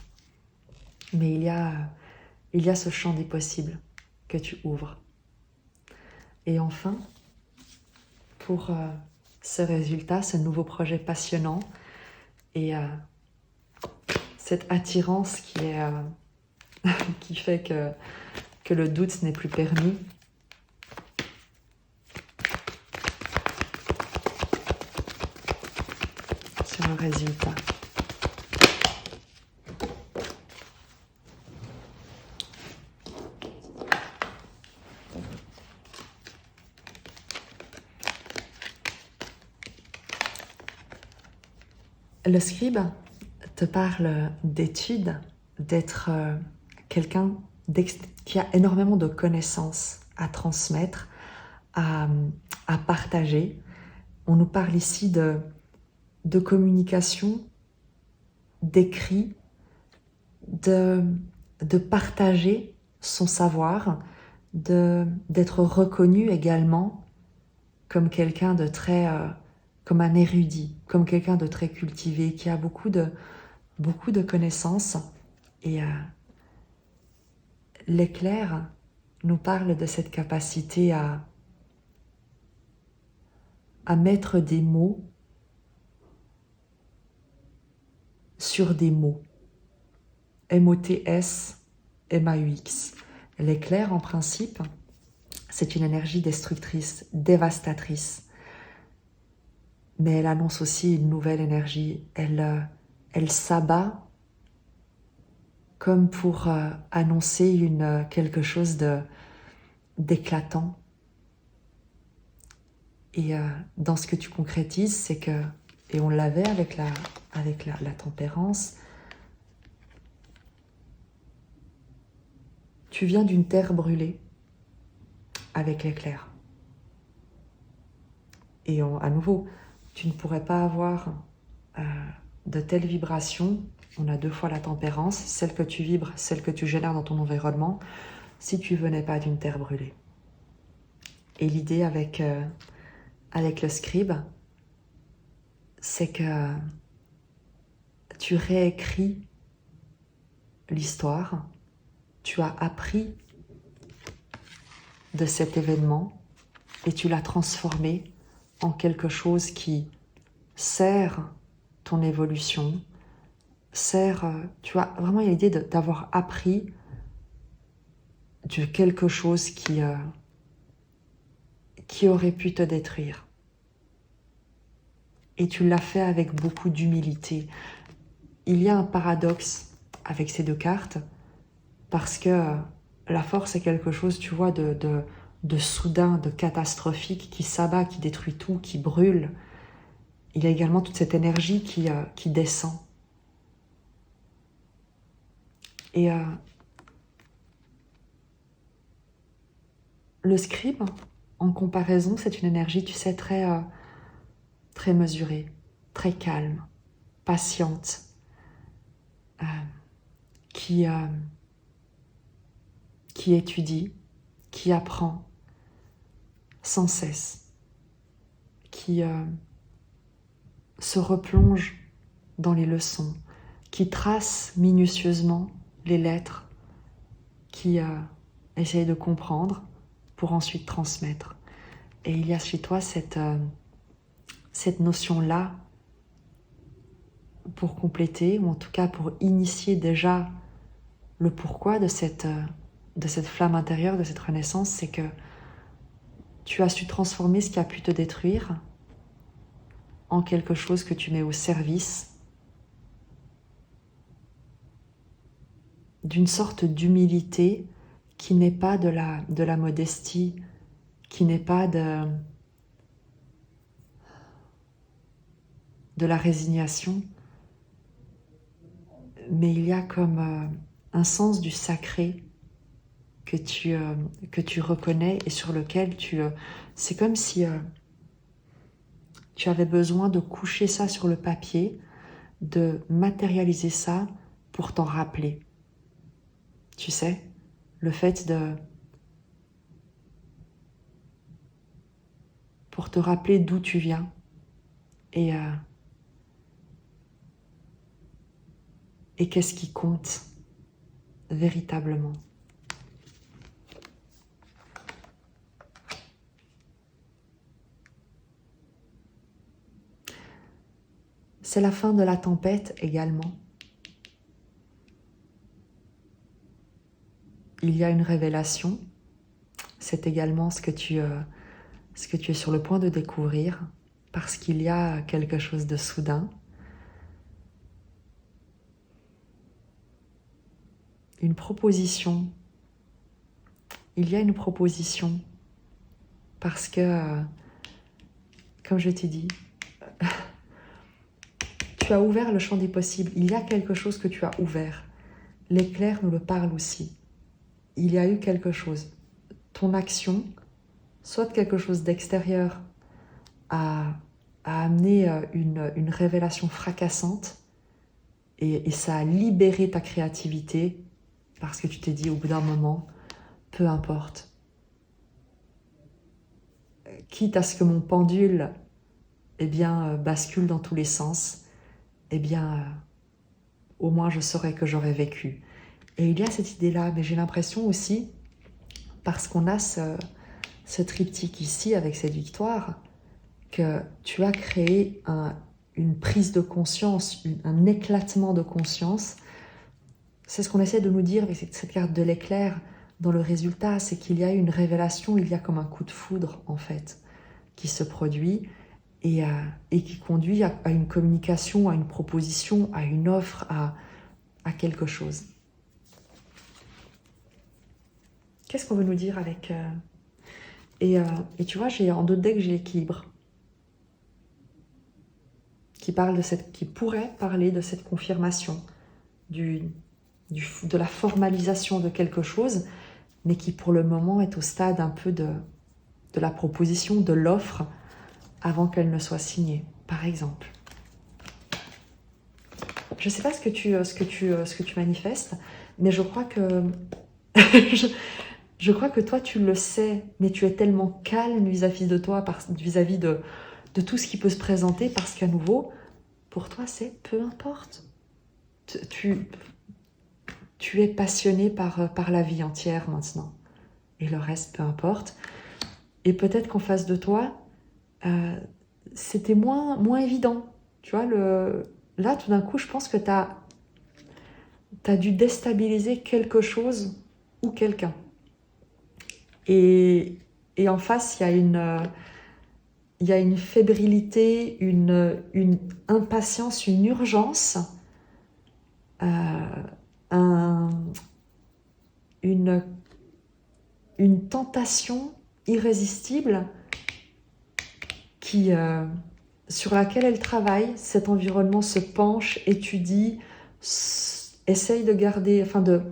Mais il y a ce champ des possibles que tu ouvres. Et enfin, pour ce résultat, ce nouveau projet passionnant et cette attirance qui fait que le doute n'est plus permis, sur le résultat. Le scribe te parle d'études, d'être quelqu'un qui a énormément de connaissances à transmettre, à partager. On nous parle ici de communication, d'écrit, de partager son savoir, d'être reconnu également comme quelqu'un de très... comme un érudit, comme quelqu'un de très cultivé, qui a beaucoup de connaissances. Et l'éclair nous parle de cette capacité à mettre des mots sur des mots. M-O-T-S, M-A-U-X. L'éclair, en principe, c'est une énergie destructrice, dévastatrice. Mais elle annonce aussi une nouvelle énergie. Elle s'abat comme pour annoncer quelque chose d'éclatant. Et dans ce que tu concrétises, c'est que, et on l'avait avec la tempérance, tu viens d'une terre brûlée avec l'éclair. Et à nouveau, tu ne pourrais pas avoir de telles vibrations. On a 2 fois la tempérance, celle que tu vibres, celle que tu génères dans ton environnement, si tu venais pas d'une terre brûlée. Et l'idée avec le scribe, c'est que tu réécris l'histoire, tu as appris de cet événement et tu l'as transformé en quelque chose qui sert ton évolution, tu as vraiment l'idée d'avoir appris de quelque chose qui aurait pu te détruire. Et tu l'as fait avec beaucoup d'humilité. Il y a un paradoxe avec ces 2 cartes, parce que la force est quelque chose, tu vois, de soudain, de catastrophique, qui s'abat, qui détruit tout, qui brûle. Il y a également toute cette énergie qui descend. Et le scribe, en comparaison, c'est une énergie, tu sais, très mesurée, très calme, patiente, qui étudie, qui apprend sans cesse, qui se replonge dans les leçons, qui trace minutieusement les lettres, qui essaye de comprendre pour ensuite transmettre. Et il y a chez toi cette notion-là pour compléter, ou en tout cas pour initier déjà le pourquoi de cette flamme intérieure, de cette renaissance, c'est que tu as su transformer ce qui a pu te détruire en quelque chose que tu mets au service d'une sorte d'humilité qui n'est pas de la modestie, qui n'est pas de la résignation, mais il y a comme un sens du sacré que tu reconnais et sur lequel c'est comme si tu avais besoin de coucher ça sur le papier, de matérialiser ça pour t'en rappeler. Tu sais, le fait pour te rappeler d'où tu viens et qu'est-ce qui compte véritablement. C'est la fin de la tempête également. Il y a une révélation. C'est également ce que tu es sur le point de découvrir, parce qu'il y a quelque chose de soudain. Une proposition. Il y a une proposition, parce que, comme je t'ai dit, tu as ouvert le champ des possibles. Il y a quelque chose que tu as ouvert. L'éclair nous le parle aussi. Il y a eu quelque chose. Ton action, soit quelque chose d'extérieur, a amené une révélation fracassante et ça a libéré ta créativité parce que tu t'es dit au bout d'un moment, peu importe. Quitte à ce que mon pendule bascule dans tous les sens, au moins je saurais que j'aurais vécu. Et il y a cette idée-là, mais j'ai l'impression aussi, parce qu'on a ce triptyque ici avec cette victoire, que tu as créé une prise de conscience, un éclatement de conscience. C'est ce qu'on essaie de nous dire avec cette carte de l'éclair dans le résultat, c'est qu'il y a une révélation, il y a comme un coup de foudre en fait, qui se produit et qui conduit à une communication, à une proposition, à une offre, à quelque chose. Qu'est-ce qu'on veut nous dire avec... Et tu vois, en d'autres decks, j'ai l'équilibre. Qui pourrait parler de cette confirmation, de la formalisation de quelque chose, mais qui pour le moment est au stade un peu de la proposition, de l'offre, avant qu'elle ne soit signée, par exemple. Je ne sais pas ce que tu manifestes, mais je crois que je crois que toi tu le sais, mais tu es tellement calme vis-à-vis de toi, vis-à-vis de tout ce qui peut se présenter, parce qu'à nouveau, pour toi c'est peu importe. Tu es passionné par la vie entière maintenant, et le reste peu importe. Et peut-être qu'en face de toi, c'était moins évident. Tu vois, là, tout d'un coup, je pense que tu as dû déstabiliser quelque chose ou quelqu'un. Et en face, il y a une fébrilité, une impatience, une urgence, une tentation irrésistible sur laquelle elle travaille. Cet environnement se penche, étudie, essaye de garder...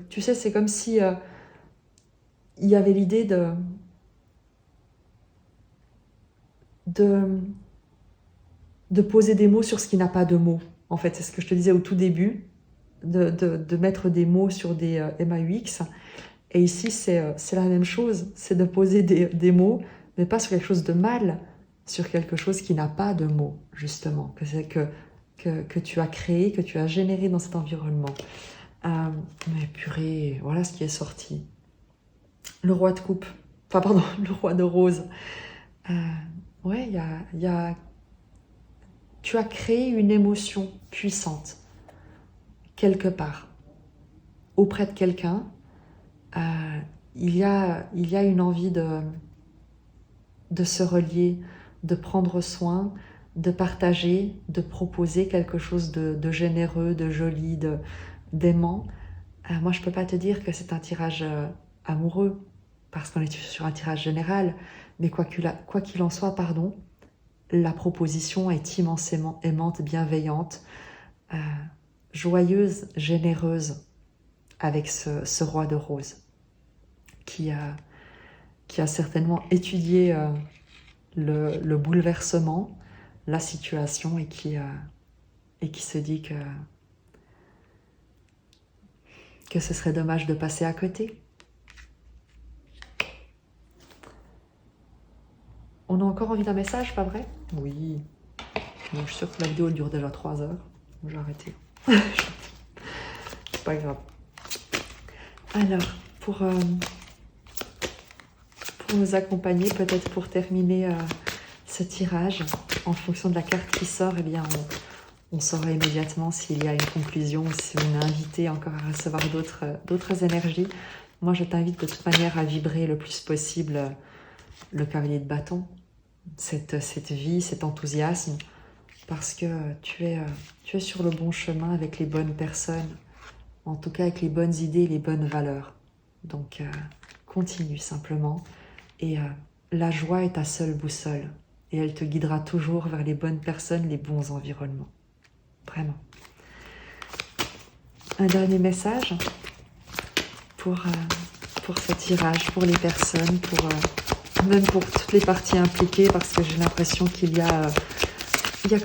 tu sais, c'est comme si il y avait l'idée de poser des mots sur ce qui n'a pas de mots. En fait, c'est ce que je te disais au tout début, de mettre des mots sur des MAUX. Et ici, c'est la même chose, c'est de poser des mots, mais pas sur quelque chose de mal, sur quelque chose qui n'a pas de mots, justement, que tu as créé, que tu as généré dans cet environnement. Mais purée, voilà ce qui est sorti. Le roi de coupe, le roi de rose. Ouais, tu as créé une émotion puissante, quelque part, auprès de quelqu'un. Il y a une envie de se relier, de prendre soin, de partager, de proposer quelque chose de généreux, de joli, d'aimant. Moi, je ne peux pas te dire que c'est un tirage amoureux, parce qu'on est sur un tirage général, mais quoi qu'il en soit, la proposition est immensément aimante, bienveillante. joyeuse, généreuse avec ce roi de rose qui a certainement étudié le bouleversement, la situation et qui se dit que ce serait dommage de passer à côté. On a encore envie d'un message, pas vrai? Oui. Bon, je suis sûre que la vidéo elle dure déjà 3 heures. Bon, j'ai arrêté. C'est pas grave. Alors, pour nous accompagner, peut-être pour terminer ce tirage, en fonction de la carte qui sort, eh bien, on saura immédiatement s'il y a une conclusion ou si on est invité encore à recevoir d'autres énergies. Moi, je t'invite de toute manière à vibrer le plus possible le cavalier de bâton, cette vie, cet enthousiasme, parce que tu es sur le bon chemin avec les bonnes personnes, en tout cas avec les bonnes idées et les bonnes valeurs. Donc, continue simplement. Et la joie est ta seule boussole. Et elle te guidera toujours vers les bonnes personnes, les bons environnements. Vraiment. Un dernier message pour ce tirage, pour les personnes, même pour toutes les parties impliquées, parce que j'ai l'impression qu'il y a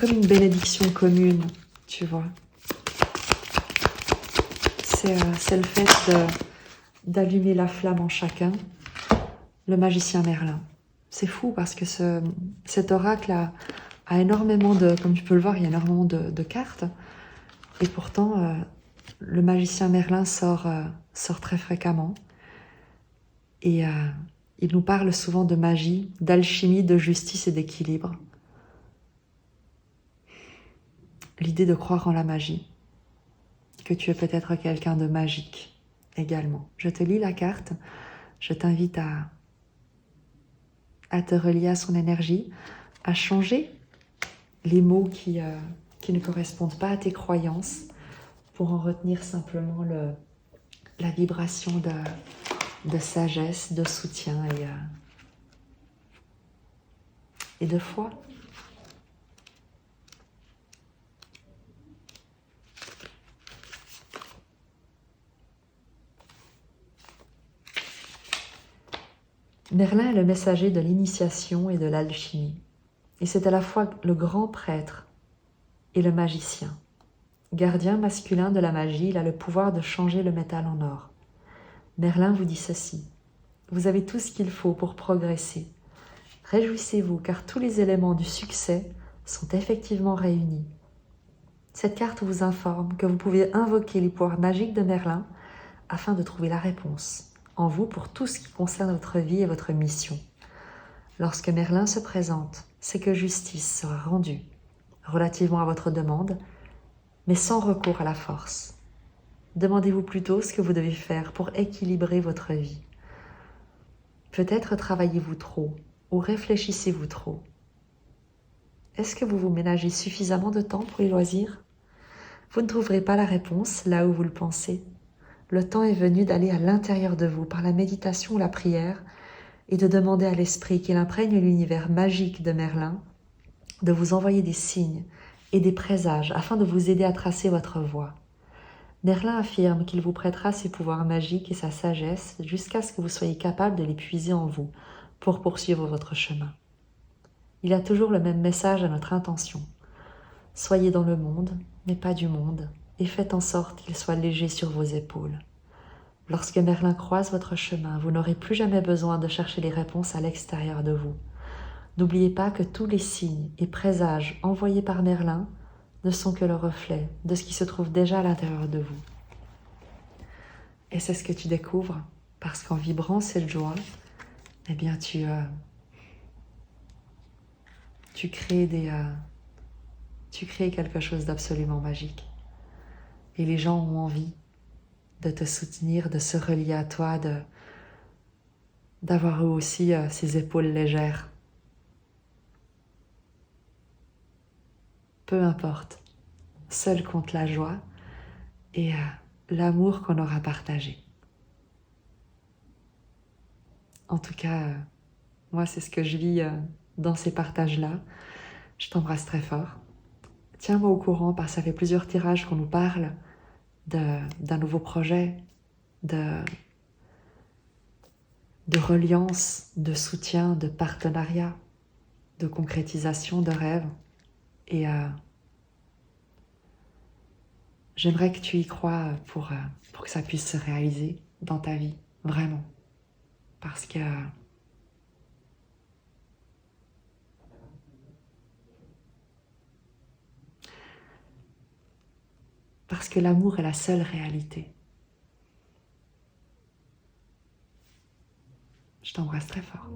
comme une bénédiction commune, tu vois. C'est le fait d'allumer la flamme en chacun, le magicien Merlin. C'est fou parce que cet oracle a énormément comme tu peux le voir, il y a énormément de cartes. Et pourtant, le magicien Merlin sort très fréquemment. Et il nous parle souvent de magie, d'alchimie, de justice et d'équilibre. L'idée de croire en la magie. Que tu es peut-être quelqu'un de magique également. Je te lis la carte. Je t'invite à te relier à son énergie, à changer les mots qui ne correspondent pas à tes croyances pour en retenir simplement la vibration de sagesse, de soutien et de foi. Merlin est le messager de l'initiation et de l'alchimie. Et c'est à la fois le grand prêtre et le magicien. Gardien masculin de la magie, il a le pouvoir de changer le métal en or. Merlin vous dit ceci. Vous avez tout ce qu'il faut pour progresser. Réjouissez-vous car tous les éléments du succès sont effectivement réunis. Cette carte vous informe que vous pouvez invoquer les pouvoirs magiques de Merlin afin de trouver la réponse en vous pour tout ce qui concerne votre vie et votre mission. Lorsque Merlin se présente, c'est que justice sera rendue relativement à votre demande, mais sans recours à la force. Demandez-vous plutôt ce que vous devez faire pour équilibrer votre vie. Peut-être travaillez-vous trop ou réfléchissez-vous trop. Est-ce que vous vous ménagez suffisamment de temps pour les loisirs? Vous ne trouverez pas la réponse là où vous le pensez. Le temps est venu d'aller à l'intérieur de vous par la méditation ou la prière et de demander à l'esprit qu'il imprègne l'univers magique de Merlin, de vous envoyer des signes et des présages afin de vous aider à tracer votre voie. Merlin affirme qu'il vous prêtera ses pouvoirs magiques et sa sagesse jusqu'à ce que vous soyez capable de les puiser en vous pour poursuivre votre chemin. Il a toujours le même message à notre intention. Soyez dans le monde, mais pas du monde, et faites en sorte qu'il soit léger sur vos épaules. Lorsque Merlin croise votre chemin, vous n'aurez plus jamais besoin de chercher les réponses à l'extérieur de vous. N'oubliez pas que tous les signes et présages envoyés par Merlin ne sont que le reflet de ce qui se trouve déjà à l'intérieur de vous. Et c'est ce que tu découvres, parce qu'en vibrant cette joie, eh bien tu crées quelque chose d'absolument magique. Et les gens ont envie de te soutenir, de se relier à toi, d'avoir eux aussi ces épaules légères. Peu importe, seul compte la joie et l'amour qu'on aura partagé. En tout cas, moi c'est ce que je vis dans ces partages-là. Je t'embrasse très fort. tiens-moi au courant, parce que ça fait plusieurs tirages qu'on nous parle d'un nouveau projet, de reliance, de soutien, de partenariat, de concrétisation de rêves. Et j'aimerais que tu y crois pour que ça puisse se réaliser dans ta vie, vraiment. Parce que l'amour est la seule réalité. Je t'embrasse très fort.